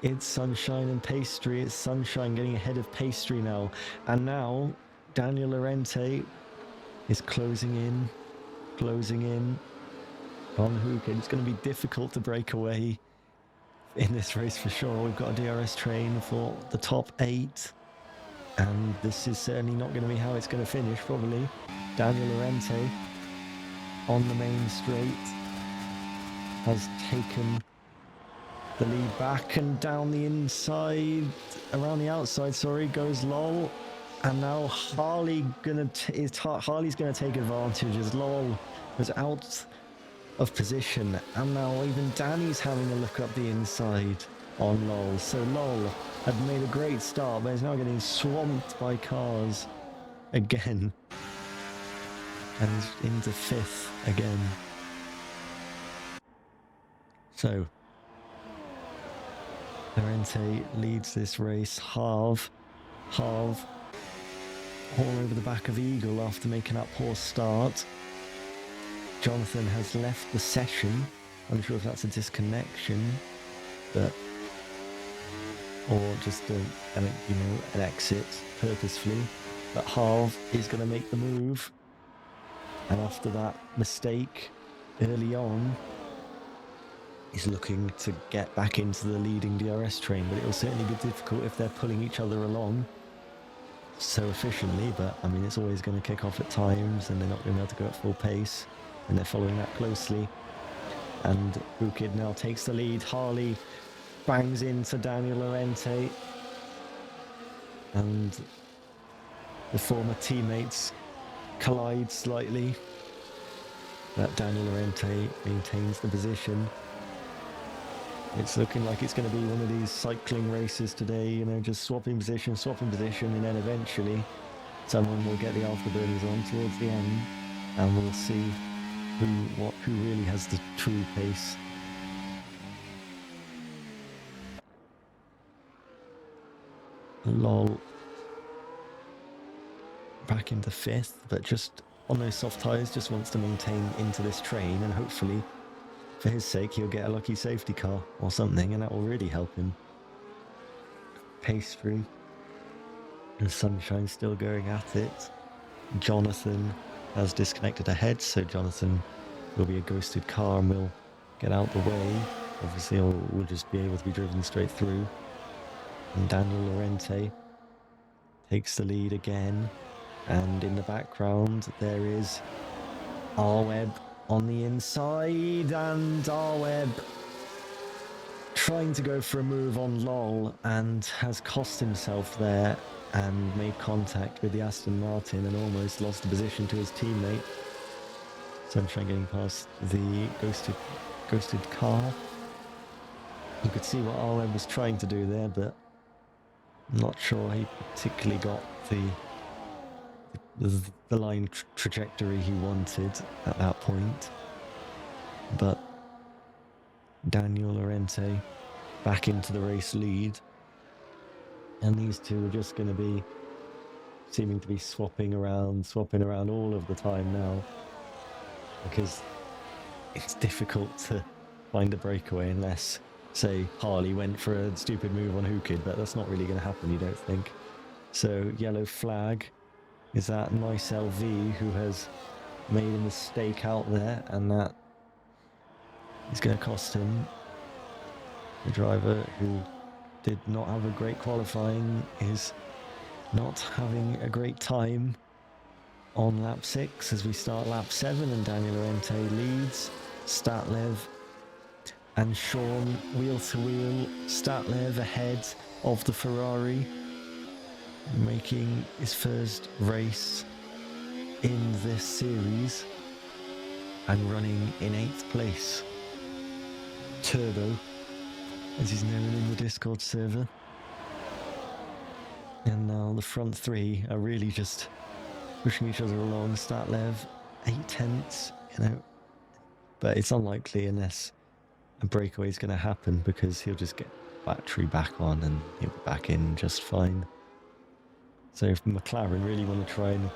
it's Sunshine and Pastry. It's Sunshine getting ahead of Pastry now. And now, Daniel Lorente is closing in on Hukid. It's going to be difficult to break away in this race for sure. We've got a DRS train for the top 8. And this is certainly not going to be how it's going to finish, probably. Daniel Lorente on the main straight has taken the lead back, and down the inside, around the outside, goes Lol. And now Harley's going to take advantage as Lol was out of position. And now even Danny's having a look up the inside on Lol. So Lol had made a great start, but is now getting swamped by cars again. And into 5th again. So Lorente leads this race half all over the back of Eagle after making that poor start. Jonathan has left the session. I'm sure if that's a disconnection, but or just an exit purposefully. But Harv is going to make the move, and after that mistake early on, is looking to get back into the leading DRS train, but it will certainly be difficult if they're pulling each other along so efficiently. But I mean, it's always going to kick off at times, and they're not going to be able to go at full pace, and they're following that closely. And Bukid now takes the lead. Harley bangs into Daniel Lorente, and the former teammates collide slightly, but Daniel Lorente maintains the position. It's looking like it's going to be one of these cycling races today, just swapping position, and then eventually someone will get the afterburners on towards the end, and we'll see who really has the true pace. Lol back into 5th, but just on those soft tyres, just wants to maintain into this train, and hopefully for his sake he'll get a lucky safety car or something, and that will really help him. Pastry and Sunshine still going at it. Jonathan has disconnected ahead, so Jonathan will be a ghosted car and will get out the way. Obviously will just be able to be driven straight through. And Daniel Lorente takes the lead again, and in the background there is R-Web on the inside, and R-Web trying to go for a move on Lol and has cost himself there and made contact with the Aston Martin and almost lost the position to his teammate. Sunshine getting past the ghosted car. You could see what R-Web was trying to do there, but I'm not sure he particularly got the line trajectory he wanted at that point. But Daniel Lorente back into the race lead, and these two are just going to be seeming to be swapping around all of the time now, because it's difficult to find a breakaway unless, say, Harley went for a stupid move on Hookid, but that's not really going to happen, you don't think? So, yellow flag is that nice LV who has made a mistake out there, and that is going to cost him. The driver who did not have a great qualifying is not having a great time on lap 6 as we start lap 7, and Daniel Orente leads. Statlev and Sean wheel to wheel. Statlev ahead of the Ferrari, making his first race in this series and running in 8th place. Turbo, as he's known in the Discord server. And now the front three are really just pushing each other along. Statlev, 8/10, but it's unlikely unless a breakaway is going to happen, because he'll just get battery back on and he'll be back in just fine. So if McLaren really want to try and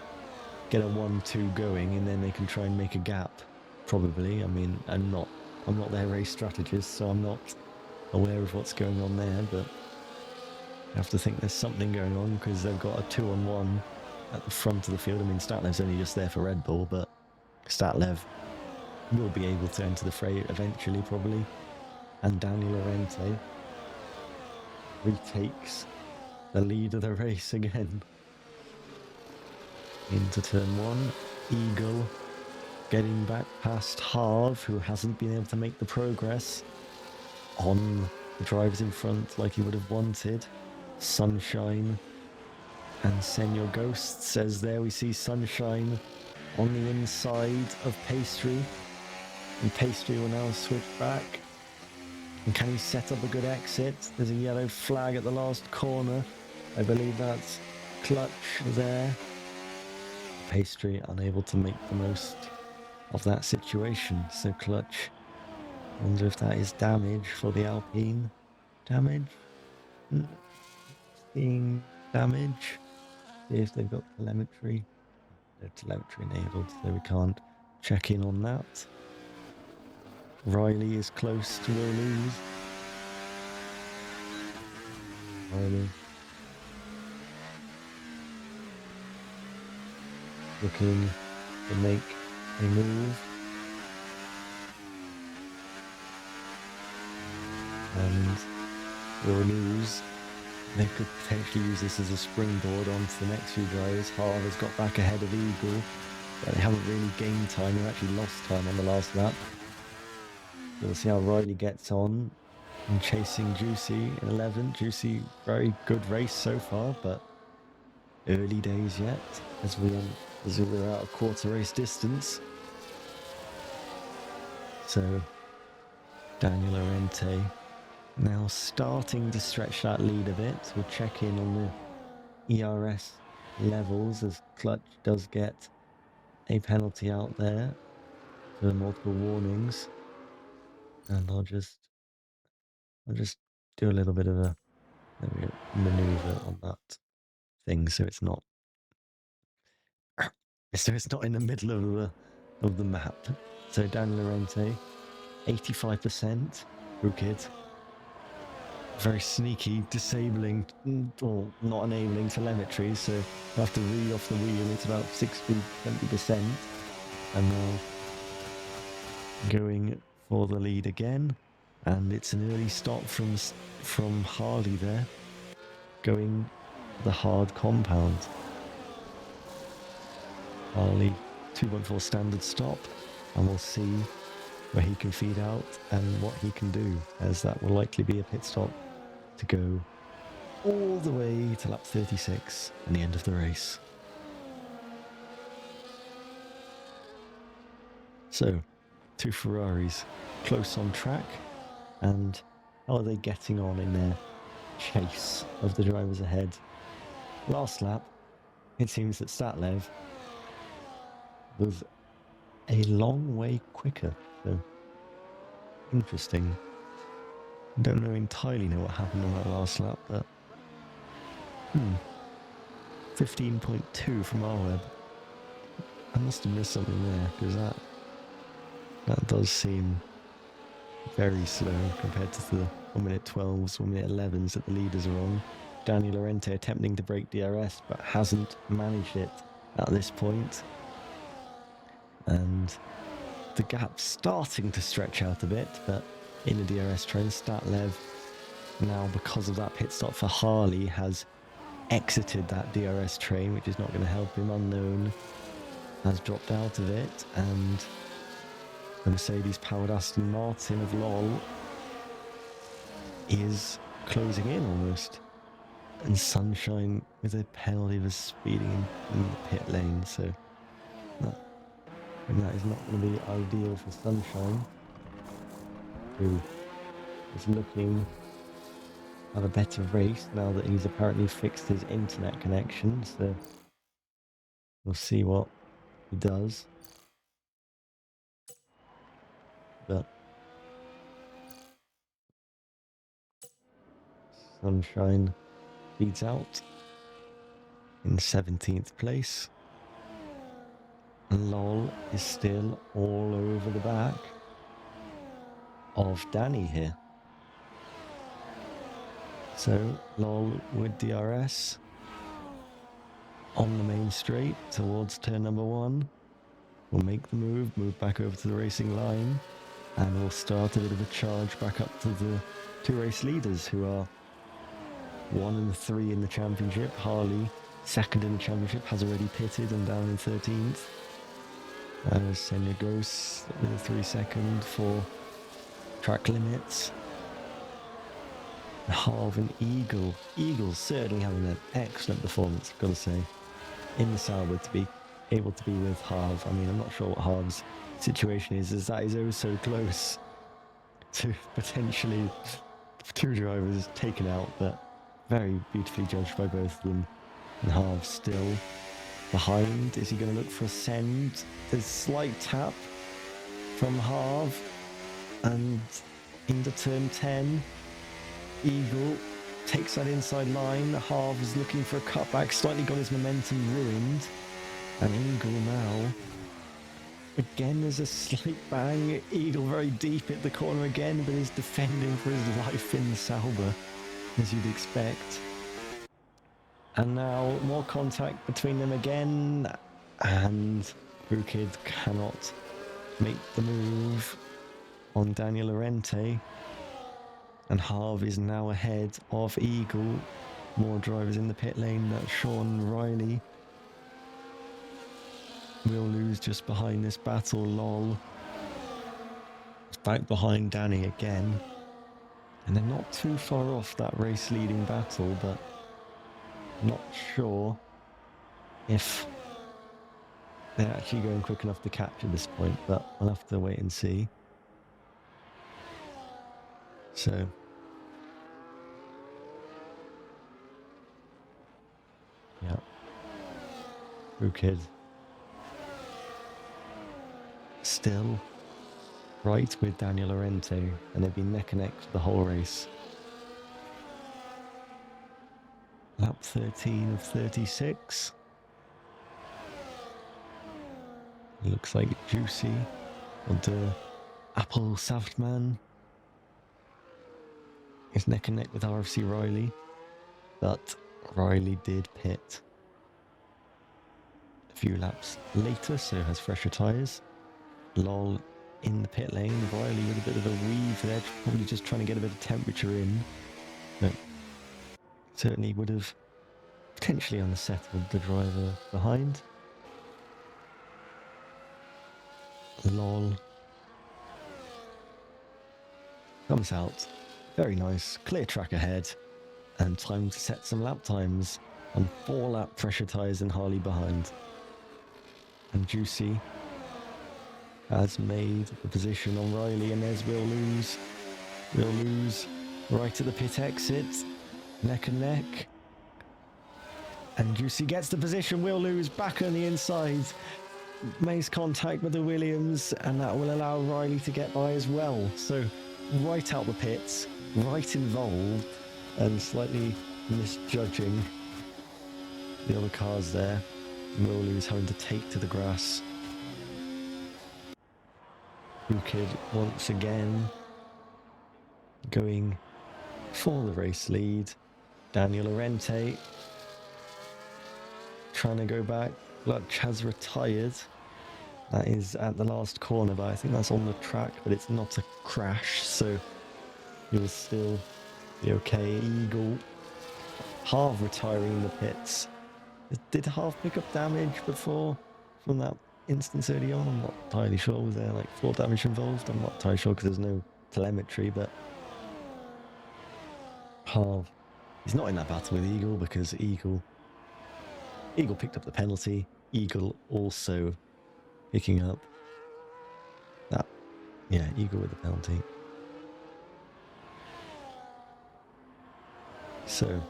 get a 1-2 going, and then they can try and make a gap, probably. I mean, I'm not their race strategist, so I'm not aware of what's going on there, but I have to think there's something going on, because they've got a 2-on-1 at the front of the field. I mean, Statlev's only just there for Red Bull, but Statlev will be able to enter the fray eventually, probably. And Daniel Orente retakes the lead of the race again. Into turn 1, Eagle getting back past Harv, who hasn't been able to make the progress on the drivers in front like he would have wanted. Sunshine and Senor Ghost says there we see Sunshine on the inside of Pastry, and Pastry will now switch back. And can he set up a good exit? There's a yellow flag at the last corner. I believe that's Clutch there. Pastry unable to make the most of that situation. So Clutch, I wonder if that is damage for the Alpine. Damage? Seeing damage. See if they've got telemetry. No telemetry enabled, so we can't check in on that. Riley is close to will lose. Riley looking to make a move. And will lose. They could potentially use this as a springboard onto the next few drivers. Harv has got back ahead of Eagle, but they haven't really gained time. They've actually lost time on the last lap. So we'll see how Riley gets on and chasing Juicy in 11. Juicy, very good race so far, but early days yet as we're out of quarter race distance. So Daniel Orente now starting to stretch that lead a bit. We'll check in on the ERS levels as Clutch does get a penalty out there for multiple warnings. And I'll just do a little bit of a maneuver on that thing so it's not in the middle of the map. So Daniel Orente, 85%. Hookid, very sneaky, disabling or not enabling telemetry, so you have to read off the wheel. It's about 60-70%, and now going for the lead again, and it's an early stop from Harley there, going the hard compound. Harley 2.4 standard stop, and we'll see where he can feed out and what he can do, as that will likely be a pit stop to go all the way to lap 36 and the end of the race. So, two Ferraris close on track, and how are they getting on in their chase of the drivers ahead? Last lap, it seems that Statlev was a long way quicker, so interesting. Don't entirely know what happened on that last lap, but 15.2 from our web. I must have missed something there, because that does seem Very slow compared to the 1 minute 12s, 1 minute 11s that the leaders are on. Daniel Lorente attempting to break DRS, but hasn't managed it at this point. And the gap's starting to stretch out a bit, but in the DRS train, Statlev, now because of that pit stop for Harley, has exited that DRS train, which is not going to help him. Unknown has dropped out of it, and the Mercedes-powered Aston Martin of LOL is closing in almost. And Sunshine with a penalty for speeding in the pit lane, so that is not going to be ideal for Sunshine, who is looking at a better race now that he's apparently fixed his internet connection, so we'll see what he does. But Sunshine leads out in 17th place. LOL is still all over the back of Danny here. So LOL with DRS on the main straight towards turn number 1. We'll make the move back over to the racing line, and we'll start a bit of a charge back up to the 2 race leaders, who are 1 and 3 in the championship. Harley, 2nd in the championship, has already pitted and down in 13th. Senya goes with a 3-second for track limits. Harv and Eagle certainly having an excellent performance, I've got to say, in the Sauber, to be able to be with Harv. I mean, I'm not sure what Harv's situation is, as that is oh so close to potentially 2 drivers taken out, but very beautifully judged by both of them. And Harv still behind. Is he going to look for a send? There's slight tap from Harv, and into turn 10, Eagle takes that inside line. Harv is looking for a cutback, slightly got his momentum ruined, and Eagle now, again there's a slight bang. Eagle very deep at the corner again, but is defending for his life in the Sauber, as you'd expect. And now more contact between them again, and Brukid cannot make the move on Daniel Lorente, and Harv is now ahead of Eagle. More drivers in the pit lane. That's Sean Riley. Will lose just behind this battle. LOL is back behind Danny again, and they're not too far off that race leading battle, but not sure if they're actually going quick enough to catch at this point, but we'll have to wait and see. So yeah, Brukid still right with Daniel Lorente, and they've been neck and neck for the whole race. Lap 13 of 36. Looks like Juicy or the Apple Saftman is neck and neck with RFC Riley, but Riley did pit a few laps later, so has fresher tyres. LOL in the pit lane. Riley with a bit of a weave there, probably just trying to get a bit of temperature in, but certainly would have potentially unsettled the driver behind. LOL comes out, very nice, clear track ahead, and time to set some lap times on 4 lap pressure tyres and Harley behind. And Juicy has made the position on Riley, and there's Will Lose. Will Lose right at the pit exit, neck and neck. And Juicy gets the position. Will Lose back on the inside, makes contact with the Williams, and that will allow Riley to get by as well. So right out the pits, right involved, and slightly misjudging the other cars there. Will Lose having to take to the grass. Brukid once again going for the race lead. Daniel Lorente trying to go back. Lutch has retired. That is at the last corner, but I think that's on the track, but it's not a crash, so you'll still be okay. Eagle, Half retiring in the pits. Did Half pick up damage before from that instance early on? I'm not entirely sure. Was there like floor damage involved? I'm not entirely sure because there's no telemetry, but Half, he's not in that battle with Eagle because Eagle picked up the penalty. Eagle also picking up that, yeah, Eagle with the penalty. So,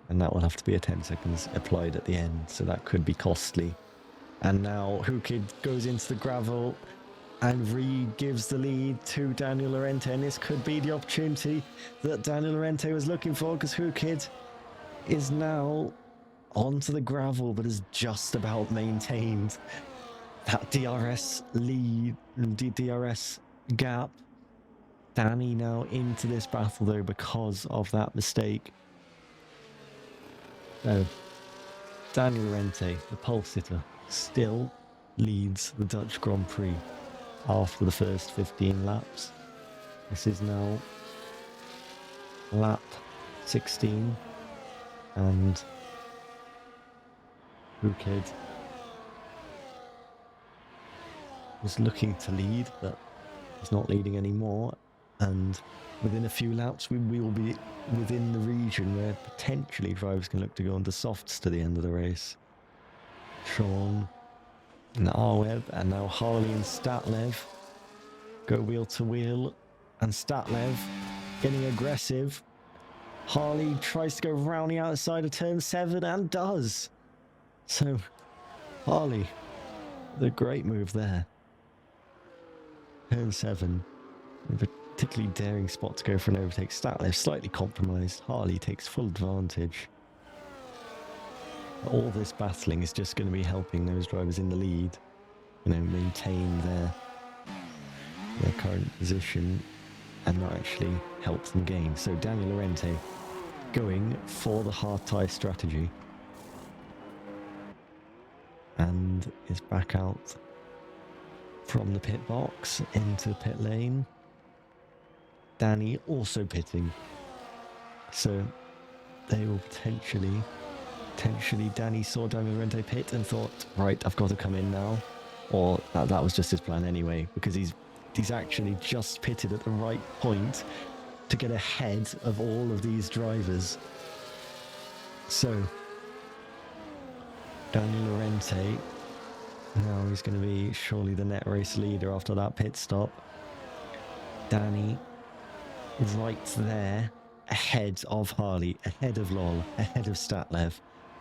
and that will have to be a 10 seconds applied at the end, so that could be costly. And now Hukid goes into the gravel and Reed gives the lead to Daniel Lorente, and this could be the opportunity that Daniel Lorente was looking for, because Hukid is now onto the gravel but has just about maintained that DRS lead, DRS gap. Danny now into this battle though because of that mistake. So Daniel Lorente, the pole sitter, still leads the Dutch Grand Prix after the first 15 laps. This is now lap 16 and Hukid was looking to lead, but he's not leading anymore, and within a few laps we will be within the region where potentially drivers can look to go onto softs to the end of the race. Sean and Arweb, and now Harley and Statlev go wheel to wheel, and Statlev getting aggressive. Harley tries to go round the outside of turn 7 and does. So Harley, the great move there. Turn 7, a particularly daring spot to go for an overtake. Statlev slightly compromised. Harley takes full advantage. All this battling is just going to be helping those drivers in the lead, maintain their current position and not actually help them gain. So Daniel Lorente going for the hard tyre strategy and is back out from the pit box into the pit lane. Danny also pitting. So they will potentially Danny saw Daniel Lorente pit and thought, right, I've got to come in now. Or that was just his plan anyway, because he's actually just pitted at the right point to get ahead of all of these drivers. So Daniel Lorente, now he's going to be surely the net race leader after that pit stop. Danny right there, ahead of Harley, ahead of Lol, ahead of Statlev.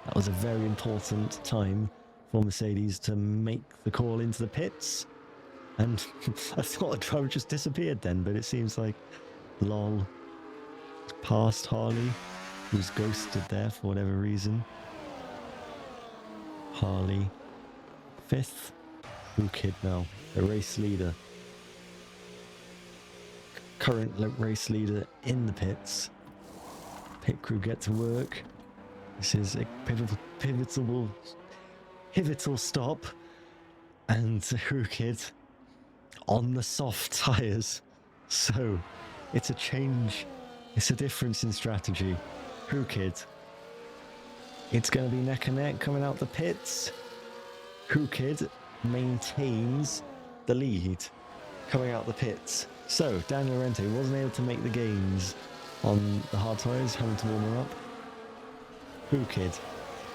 That was a very important time for Mercedes to make the call into the pits. And I thought the driver just disappeared then, but it seems like Lol passed Harley, who's ghosted there for whatever reason. Harley 5th. Hukid now, the race leader. Current race leader in the pits. Pit crew get to work. This is a pivotal stop. And Hukid on the soft tyres. So it's a change. It's a difference in strategy. Hukid, it's going to be neck and neck coming out the pits. Hukid maintains the lead coming out the pits. So Daniel Lorente wasn't able to make the gains on the hard tyres, having to warm her up. Hukid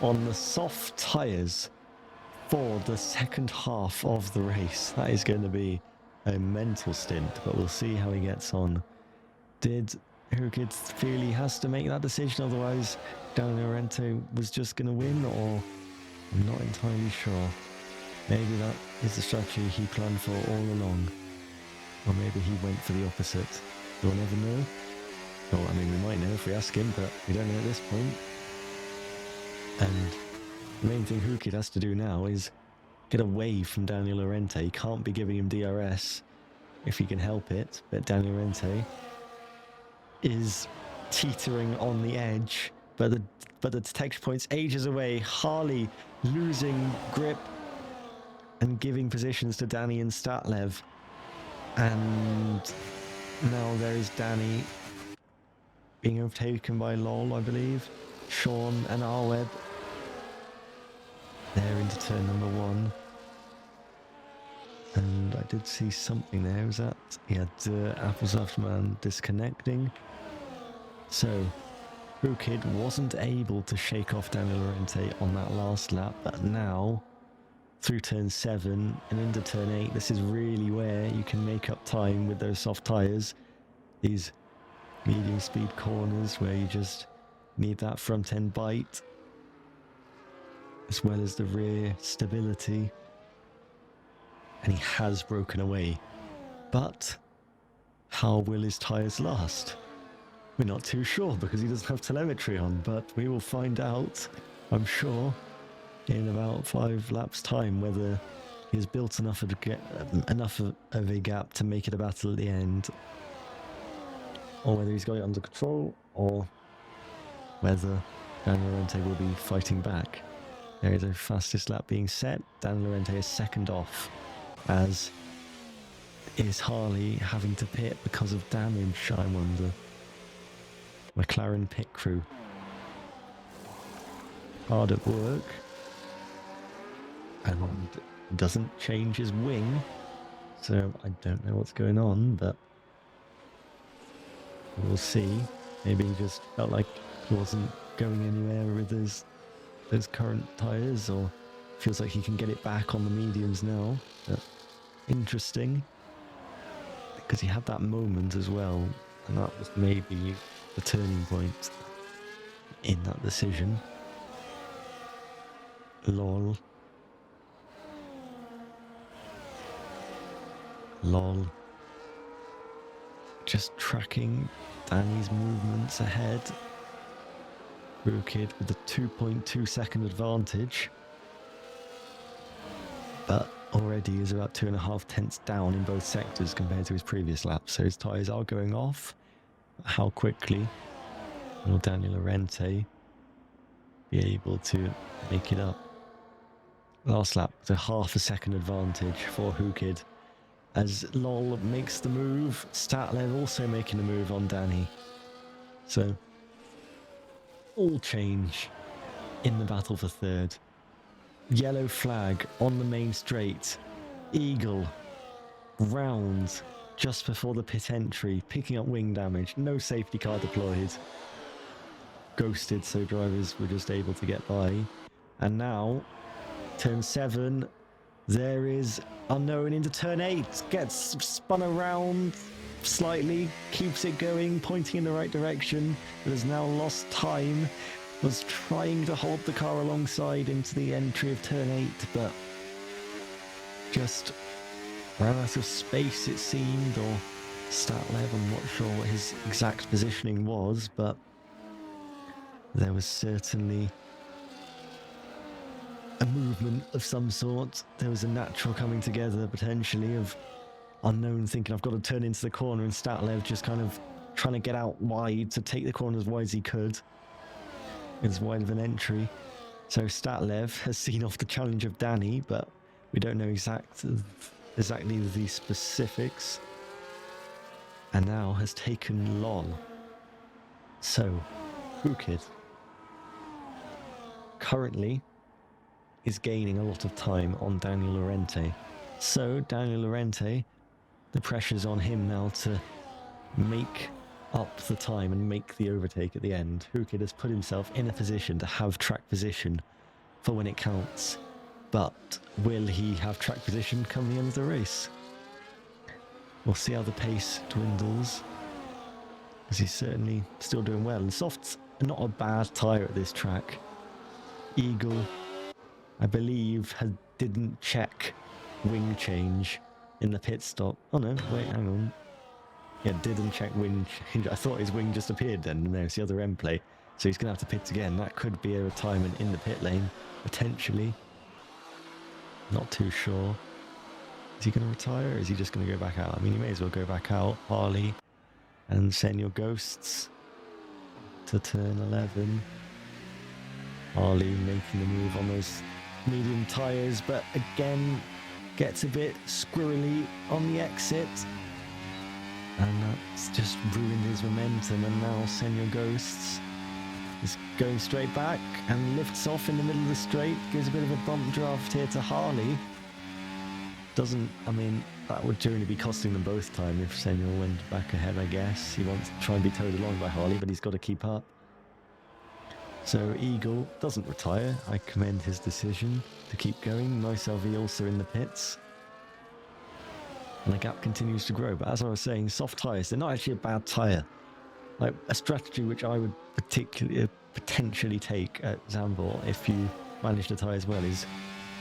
on the soft tyres for the second half of the race. That is going to be a mental stint, but we'll see how he gets on. Did Hukid feel he has to make that decision, otherwise Daniel Lorente was just going to win, or I'm not entirely sure. Maybe that is the strategy he planned for all along. Or maybe he went for the opposite. We'll never know. Well, I mean, we might know if we ask him, but we don't know at this point. And the main thing Hukid has to do now is get away from Daniel Lorente. He can't be giving him DRS if he can help it. But Daniel Lorente is teetering on the edge, but the detection point's ages away. Harley losing grip and giving positions to Danny and Statlev. And now there is Danny being overtaken by Lol, I believe. Sean and Arweb. They're into turn number 1. And I did see something there. Was that? Yeah, Apple's Afterman disconnecting. So, Kid wasn't able to shake off Daniel Lorente on that last lap, but now, through turn 7 and into turn 8, this is really where you can make up time with those soft tyres. These medium speed corners where you just need that front end bite, as well as the rear stability. And he has broken away. But how will his tyres last? We're not too sure because he doesn't have telemetry on, but we will find out, I'm sure, in about 5 laps' time whether he's built enough of a gap to make it a battle at the end, or whether he's got it under control, or whether Dan Lorente will be fighting back. There is a fastest lap being set. Dan Lorente is second off, as is Harley having to pit because of damage, I wonder. McLaren pit crew. Hard at work. And doesn't change his wing. So I don't know what's going on, but we'll see. Maybe he just felt like he wasn't going anywhere with those current tyres, or feels like he can get it back on the mediums now. But interesting. Because he had that moment as well, and that was maybe the turning point in that decision. Lol. Just tracking Danny's movements ahead. Kid with a 2.2 second advantage, but already is about 2.5 tenths down in both sectors compared to his previous lap. So his tyres are going off. How quickly will Daniel Lorente be able to make it up? Last lap with a 0.5 second advantage for Kid, as Lol makes the move. Statlev also making a move on Danny. So all change in the battle for third. Yellow flag on the main straight. Eagle round just before the pit entry, picking up wing damage. No safety car deployed. Ghosted, so drivers were just able to get by. And now, turn 7, there is Unknown into turn 8. Gets spun around slightly, keeps it going, pointing in the right direction, but has now lost time. Was trying to hold the car alongside into the entry of turn 8, but just ran out of space, it seemed, or Statlev, I'm not sure what his exact positioning was, but there was certainly a movement of some sort. There was a natural coming together, potentially, of Unknown thinking, I've got to turn into the corner, and Statlev just kind of trying to get out wide to take the corner as wide as he could. As wide of an entry. So Statlev has seen off the challenge of Danny, but we don't know exactly the specifics. And now has taken Lol. So, Kid currently is gaining a lot of time on Daniel Lorente. So Daniel Lorente, the pressure's on him now to make up the time and make the overtake at the end. Kid has put himself in a position to have track position for when it counts. But will he have track position come the end of the race? We'll see how the pace dwindles, because he's certainly still doing well. And Soft's not a bad tyre at this track. Eagle, I believe, didn't check wing change in the pit stop. Oh no, wait, hang on. Yeah, didn't check wing change. I thought his wing just appeared then, and there's the other end plate. So he's going to have to pit again. That could be a retirement in the pit lane, potentially. Not too sure. Is he going to retire, or is he just going to go back out? I mean, he may as well go back out. Harley And send your ghosts to turn 11. Harley making the move on those medium tyres, but again gets a bit squirrely on the exit. And that's just ruined his momentum, and now send your ghosts is going straight back and lifts off in the middle of the straight, gives a bit of a bump draft here to Harley. That would generally be costing them both time if Senor went back ahead, I guess. He wants to try and be towed along by Harley, but he's got to keep up. So Eagle doesn't retire. I commend his decision to keep going. Nice LV also in the pits. And the gap continues to grow. But as I was saying, soft tyres, they're not actually a bad tyre. Like a strategy which I would potentially take at Zandvoort if you manage the tyres well is,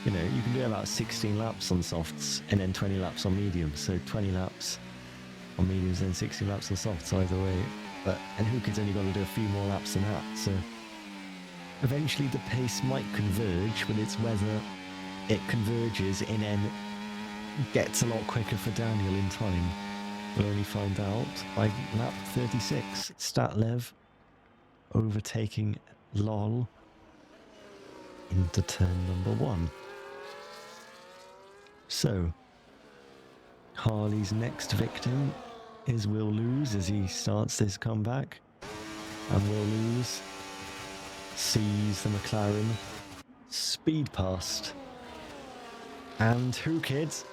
you can do about 16 laps on softs and then 20 laps on mediums. So 20 laps on mediums and 16 laps on softs either way. And Hookid's only got to do a few more laps than that. So eventually the pace might converge, but it's whether it converges and then gets a lot quicker for Daniel in time. We'll only find out by lap 36. Statlev overtaking Lol into turn number 1. So, Harley's next victim is Will Lose as he starts this comeback. And Will Lose sees the McLaren speed past. And Hookid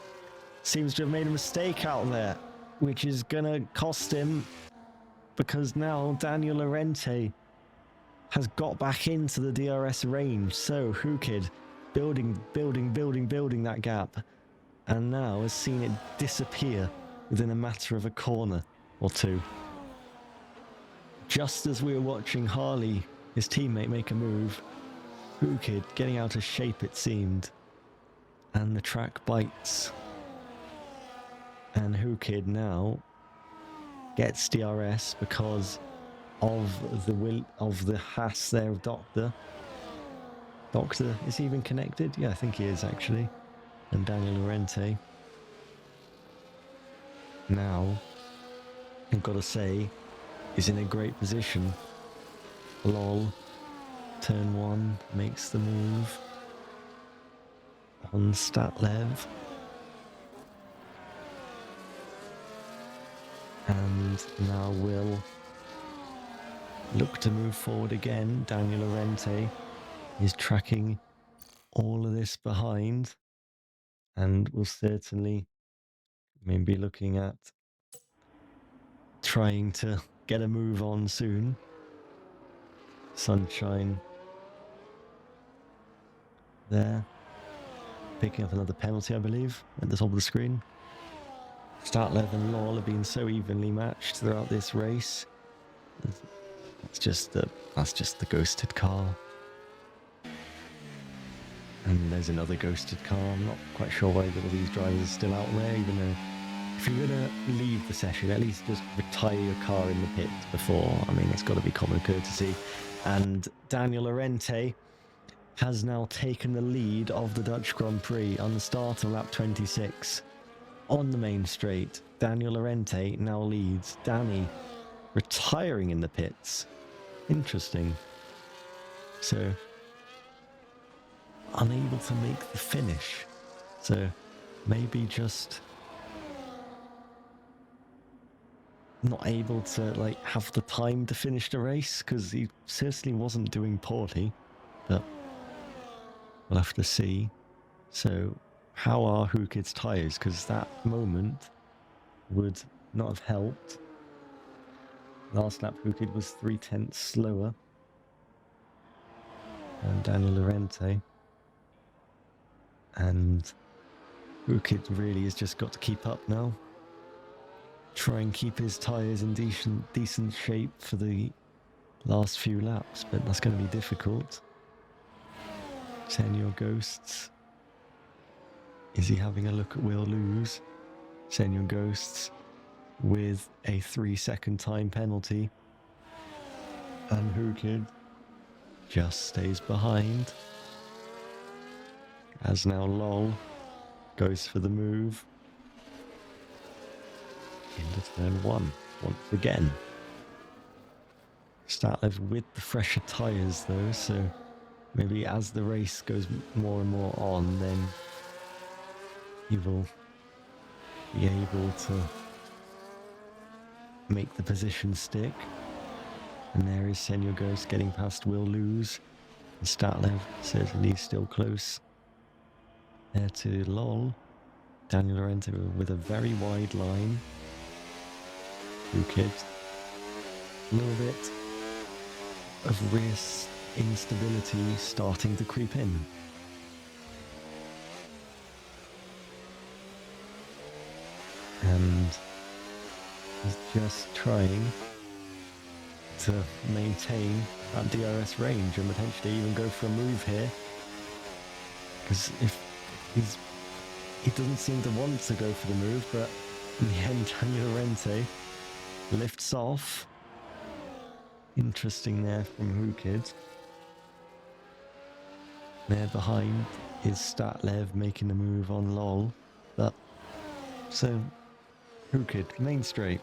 seems to have made a mistake out there, which is going to cost him, because now Daniel Lorente has got back into the DRS range. So Hookid building that gap, and now has seen it disappear within a matter of a corner or two. Just as we were watching Harley, his teammate, make a move, Hookid getting out of shape, it seemed, and the track bites. And Hookid now gets DRS because of the Haas there of Doctor. Doctor, is he even connected? Yeah, I think he is actually. And Daniel Lorente. Now, I've got to say, is in a great position. Lol, turn 1, makes the move on Statlev. And now will look to move forward again. Daniel Lorente is tracking all of this behind, and will certainly maybe looking at trying to get a move on soon. Sunshine there, picking up another penalty, I believe, at the top of the screen. Statlev and Lol have been so evenly matched throughout this race. That's just the ghosted car. And there's another ghosted car. I'm not quite sure why all these drivers are still out there, even though if you're going to leave the session, at least just retire your car in the pit before. It's got to be common courtesy. And Daniel Lorente has now taken the lead of the Dutch Grand Prix on the start of lap 26. On the main straight, Daniel Lorente now leads. Danny retiring in the pits. Interesting. So, unable to make the finish. So, maybe just not able to have the time to finish the race, because he certainly wasn't doing poorly. But we'll have to see. So, how are Hookid's tyres? Because that moment would not have helped. Last lap, Hookid was 0.3 slower than Daniel Lorente. And Hookid really has just got to keep up now. Try and keep his tyres in decent shape for the last few laps, but that's going to be difficult. Senor Ghosts. Is he having a look at Will Lose? Senor Ghosts with a 3-second time penalty. And Hookid just stays behind. As now Lol goes for the move into turn 1. once again. Statlev with the fresher tyres though, so maybe as the race goes more and more on, then he will be able to make the position stick. And there is Senor Ghost getting past Will Lose. And Statlev certainly still close there to Lol. Daniel Lorente with a very wide line. Kid. A little bit of rear instability starting to creep in. And he's just trying to maintain that DRS range and potentially even go for a move here. Because if he doesn't seem to want to go for the move, but in the end, Daniel Lorente lifts off. Interesting there from Hukid. There behind is Statlev making the move on Lol. But so Hukid, main straight,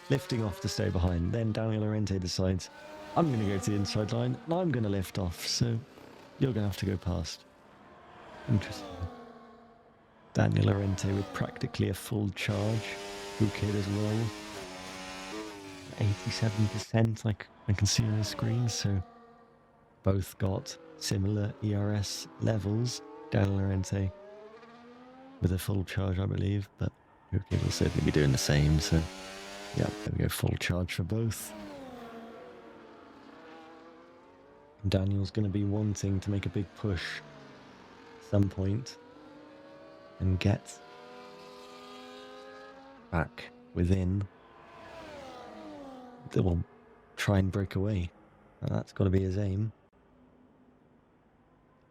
lifting off to stay behind. Then Daniel Lorente decides, I'm going to go to the inside line and I'm going to lift off. So you're going to have to go past. Interesting. Daniel Lorente with practically a full charge. Hukid as well. 87% I can see on the screen, so both got similar ERS levels. Daniel Lorente with a full charge, I believe, but Hukid will certainly be doing the same, so yeah, there we go, full charge for both. Daniel's going to be wanting to make a big push at some point and get back within. They will try and break away. That's got to be his aim.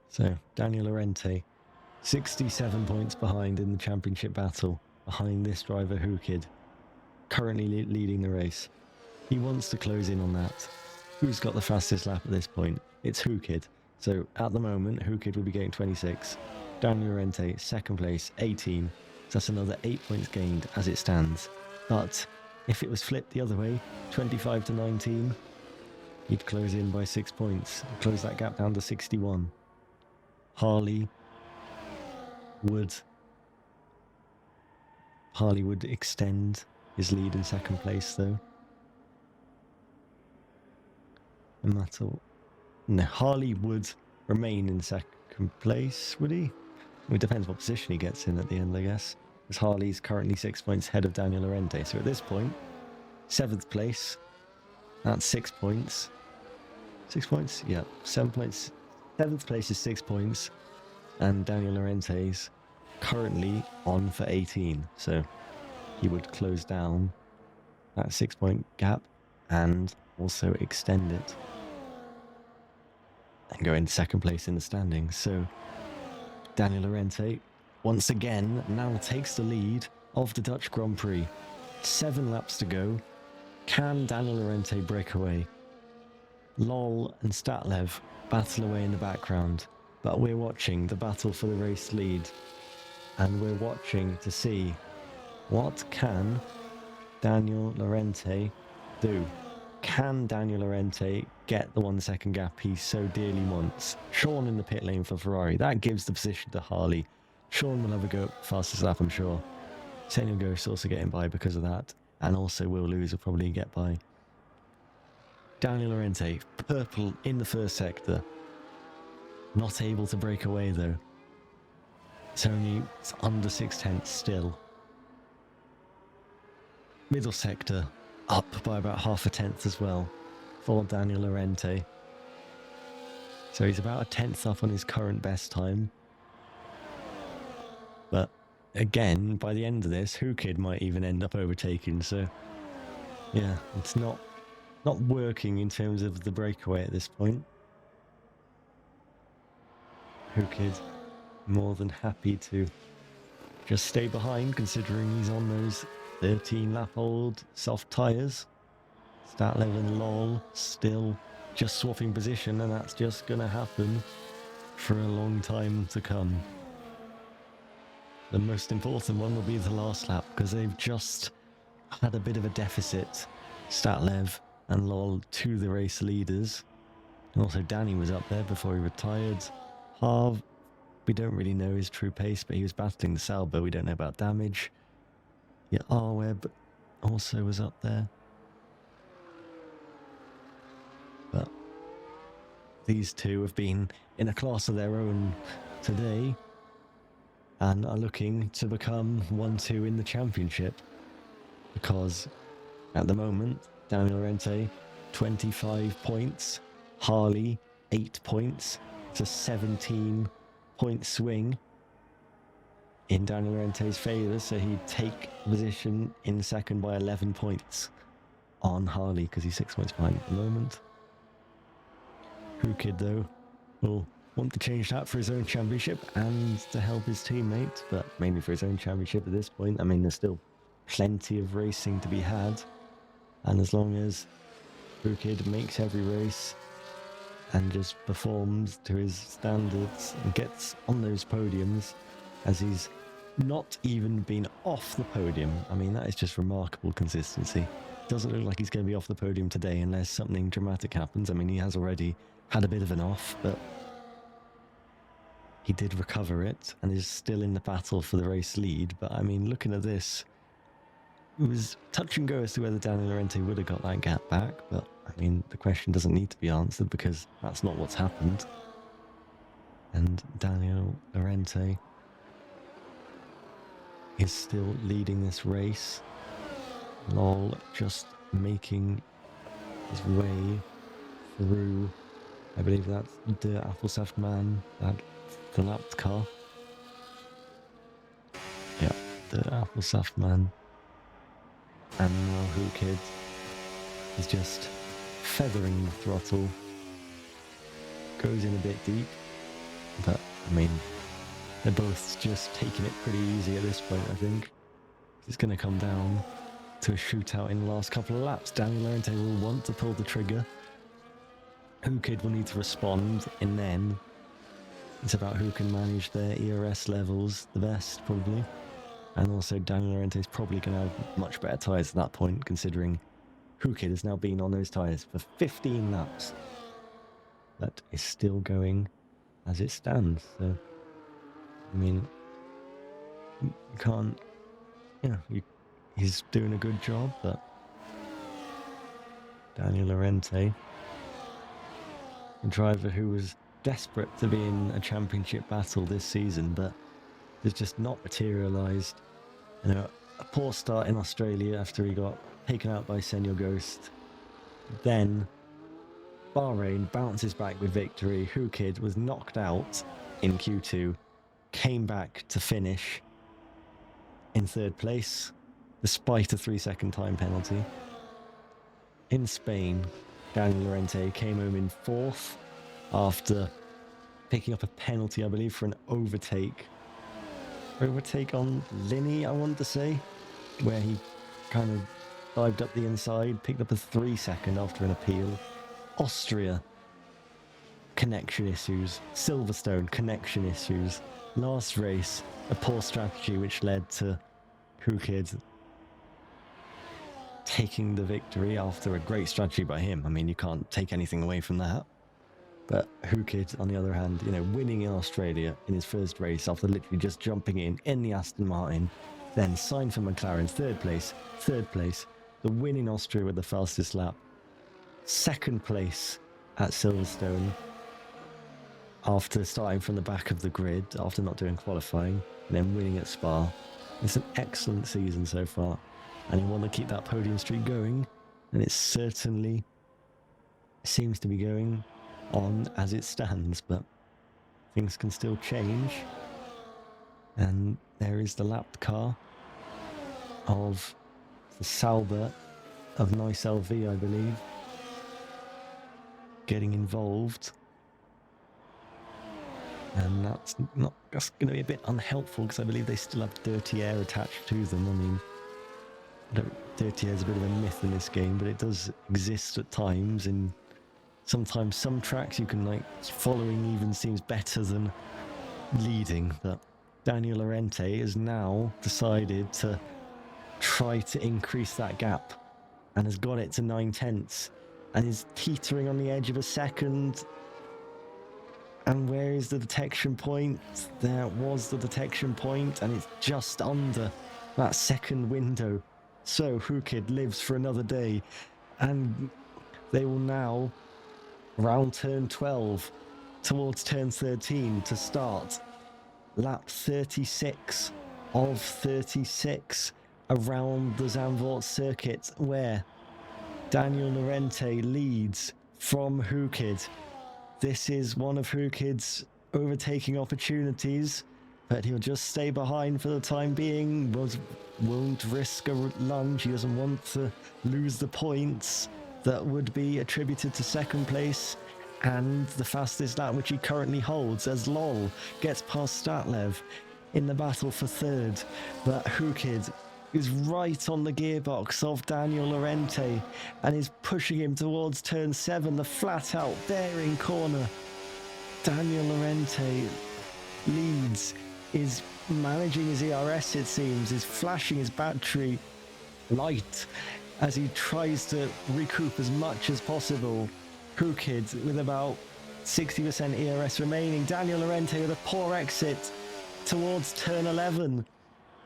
So, Daniel Lorente, 67 points behind in the championship battle, behind this driver Hukid, currently leading the race. He wants to close in on that. Who's got the fastest lap at this point? It's Hukid. So, at the moment, Hukid will be getting 26. Daniel Lorente, second place, 18. So that's another 8 points gained as it stands. But if it was flipped the other way, 25 to 19, he'd close in by 6 points, close that gap down to 61. Harley would extend his lead in second place though. And that's all. No, Harley would remain in second place, would he? Well, it depends what position he gets in at the end, I guess. Because Harley's currently 6 points ahead of Daniel Lorente. So at this point, 7th place, that's 6 points. 6 points? Yeah, 7 points. 7th place is 6 points. And Daniel Lorente's currently on for 18. So he would close down that 6 point gap and also extend it. And go into second place in the standings. So Daniel Lorente, once again, now takes the lead of the Dutch Grand Prix. 7 laps to go. Can Daniel Lorente break away? Lol and Statlev battle away in the background, but we're watching the battle for the race lead, and we're watching to see what can Daniel Lorente do. Can Daniel Lorente get the 1 second gap he so dearly wants? Sean in the pit lane for Ferrari. That gives the position to Harley. Sean will have a go at fastest lap, I'm sure. Senor Ghost also getting by because of that. And also Will Lose will probably get by. Daniel Lorente, purple in the first sector. Not able to break away though. It's under 6/10 still. Middle sector up by about half a tenth as well for Daniel Lorente. So he's about a tenth up on his current best time. But again, by the end of this, Hukid might even end up overtaking. So yeah, it's not working in terms of the breakaway at this point. Hukid more than happy to just stay behind, considering he's on those 13-lap-old soft tyres. Statlev and Lol still just swapping position, and that's just going to happen for a long time to come. The most important one will be the last lap, because they've just had a bit of a deficit, Statlev and Lol, to the race leaders. And also Danny was up there before he retired. Harv, we don't really know his true pace, but he was battling the Sauber. We don't know about damage. Yeah, R-Web also was up there. But these two have been in a class of their own today and are looking to become 1-2 in the championship, because at the moment Daniel Lorente 25 points, Harley 8 points. It's a 17-point swing in Daniel Lorente's favour, so he'd take position in second by 11 points on Harley, because he's 6 points behind at the moment. Who Kid, though, will want to change that for his own championship and to help his teammates, but mainly for his own championship at this point. I mean, there's still plenty of racing to be had, and as long as Who Kid makes every race and just performs to his standards and gets on those podiums, as he's not even been off the podium. I mean, that is just remarkable consistency. Doesn't look like he's going to be off the podium today unless something dramatic happens. I mean, he has already had a bit of an off, but he did recover it and is still in the battle for the race lead. But I mean, looking at this, it was touch and go as to whether Daniel Lorente would have got that gap back, but I mean, the question doesn't need to be answered because that's not what's happened. And Daniel Lorente is still leading this race. Lol just making his way through, I believe that's the Applesaft man, the lapped car. Yeah, the Applesaft man. And now Who Kid is just feathering the throttle. Goes in a bit deep, but I mean, they're both just taking it pretty easy at this point, I think. It's going to come down to a shootout in the last couple of laps. Daniel Lorente will want to pull the trigger. Who Kid will need to respond, and then it's about who can manage their ERS levels the best, probably. And also Daniel Lorente is probably going to have much better tyres at that point, considering Who Kid has now been on those tyres for 15 laps. That is still going as it stands, so I mean, you can't, he's doing a good job, but Daniel Lorente, a driver who was desperate to be in a championship battle this season, but has just not materialised. You know, a poor start in Australia after he got taken out by Senor Ghost. Then Bahrain bounces back with victory. Who Kid was knocked out in Q2, came back to finish in third place, despite a 3-second time penalty. In Spain, Daniel Lorente came home in fourth after picking up a penalty, I believe, for an overtake on Linney, I want to say, where he kind of dived up the inside, picked up a 3-second after an appeal. Austria, connection issues. Silverstone, connection issues. Last race, a poor strategy which led to Who Kid taking the victory after a great strategy by him. I mean, you can't take anything away from that. But Who Kid, on the other hand, winning in Australia in his first race after literally just jumping in the Aston Martin, then signed for McLaren, third place, the win in Austria with the fastest lap, second place at Silverstone after starting from the back of the grid, after not doing qualifying, and then winning at Spa. It's an excellent season so far, and you want to keep that podium streak going, and it certainly seems to be going on as it stands, but things can still change. And there is the lapped car of the Sauber of Nice LV, I believe, getting involved, and that's going to be a bit unhelpful because I believe they still have dirty air attached to them. I mean, dirty air is a bit of a myth in this game, but it does exist at times, and sometimes some tracks you can following even seems better than leading. But Daniel Lorente has now decided to try to increase that gap and has got it to 9/10 and is teetering on the edge of a second. And where is the detection point? There was the detection point, and it's just under that second window. So Hukid lives for another day, and they will now round turn 12 towards turn 13 to start lap 36 of 36 around the Zandvoort circuit, where Daniel Lorente leads from Hukid. This is one of Hukid's overtaking opportunities, but he'll just stay behind for the time being. Won't risk a lunge. He doesn't want to lose the points that would be attributed to second place and the fastest lap, which he currently holds, as Lol gets past Statlev in the battle for third. But Hukid is right on the gearbox of Daniel Lorente and is pushing him towards turn 7, the flat out daring corner. Daniel Lorente leads, is managing his ERS, it seems, is flashing his battery light as he tries to recoup as much as possible. Hukid with about 60% ERS remaining. Daniel Lorente with a poor exit towards turn 11.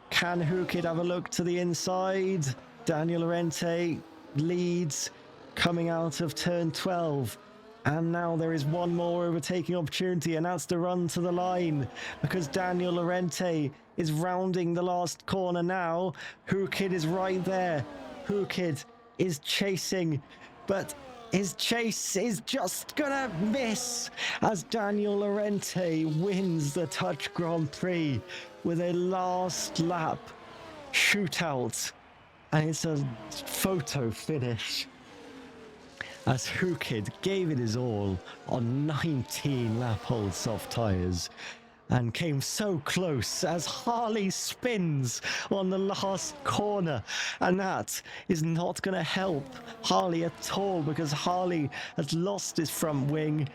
Can Hukid have a look to the inside? Daniel Lorente leads coming out of turn 12. And now there is one more overtaking opportunity, and that's the run to the line, because Daniel Lorente is rounding the last corner now. Hukid is right there. Hukid is chasing, but his chase is just gonna miss as Daniel Lorente wins the Touch Grand Prix with a last lap shootout. And it's a photo finish as Hukid gave it his all on 19 lap-hole soft tyres and came so close as Harley spins on the last corner. And that is not going to help Harley at all, because Harley has lost his front wing.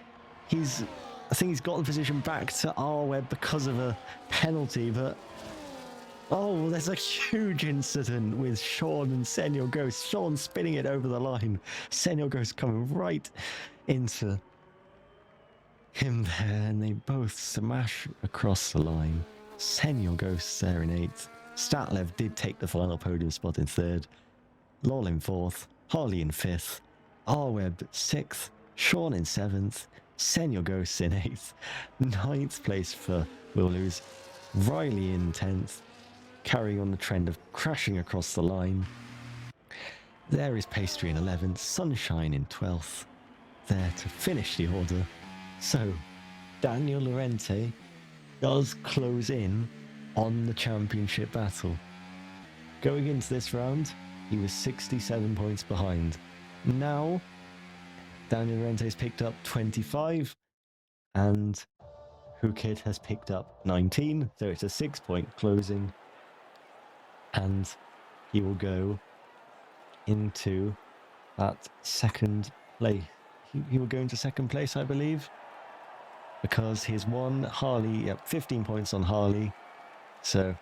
I think he's got the position back to R-Web because of a penalty, but oh, there's a huge incident with Sean and Senor Ghost. Sean spinning it over the line. Senor Ghost coming right into him there, and they both smash across the line. Senor Ghost there in 8th. Statlev did take the final podium spot in 3rd. Lol in 4th. Harley in 5th. R-Web 6th. Sean in 7th. Senor Ghost in 8th. 9th place for Will Lose. Riley in 10th. Carrying on the trend of crashing across the line. There is Pastry in 11th. Sunshine in 12th. There to finish the order. So, Daniel Lorente does close in on the championship battle. Going into this round, he was 67 points behind. Now, Daniel Lorente's picked up 25, and Hukid has picked up 19, so it's a 6-point closing. And he will go into that second place. He will go into second place, I believe, because he's won Harley, 15 points on Harley. So,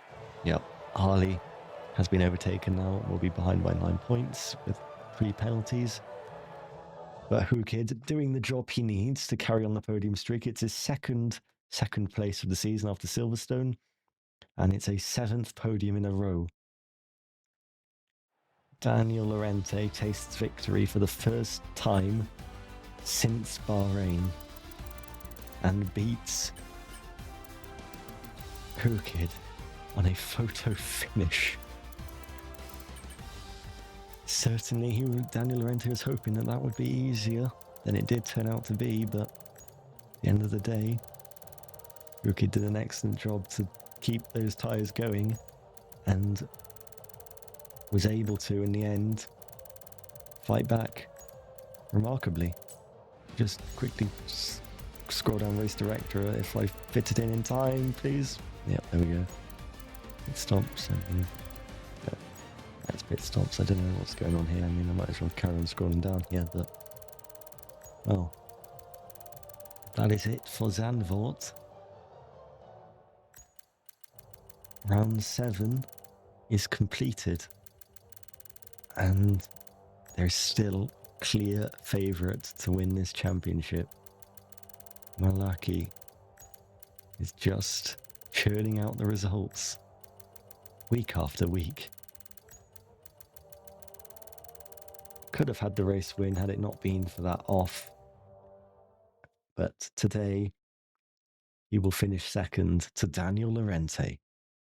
Harley has been overtaken now, will be behind by 9 points with 3 penalties. But Hukid doing the job he needs to carry on the podium streak. It's his second place of the season after Silverstone, and it's a 7th podium in a row. Daniel Lorente tastes victory for the first time since Bahrain and beats Hukid on a photo finish. Certainly, Daniel Lorente was hoping that would be easier than it did turn out to be, but at the end of the day, Hukid did an excellent job to keep those tyres going and was able to, in the end, fight back remarkably. Just quickly scroll down race director if I fit it in time, please. Yep, there we go. Pit stops. That's pit stops. I don't know what's going on here. I mean, I might as well carry on scrolling down here, but well, that is it for Zandvoort. Round 7 is completed. And there's still clear favourite to win this championship. Malakai is just churning out the results week after week. Could have had the race win had it not been for that off. But today, he will finish second to Daniel Lorente.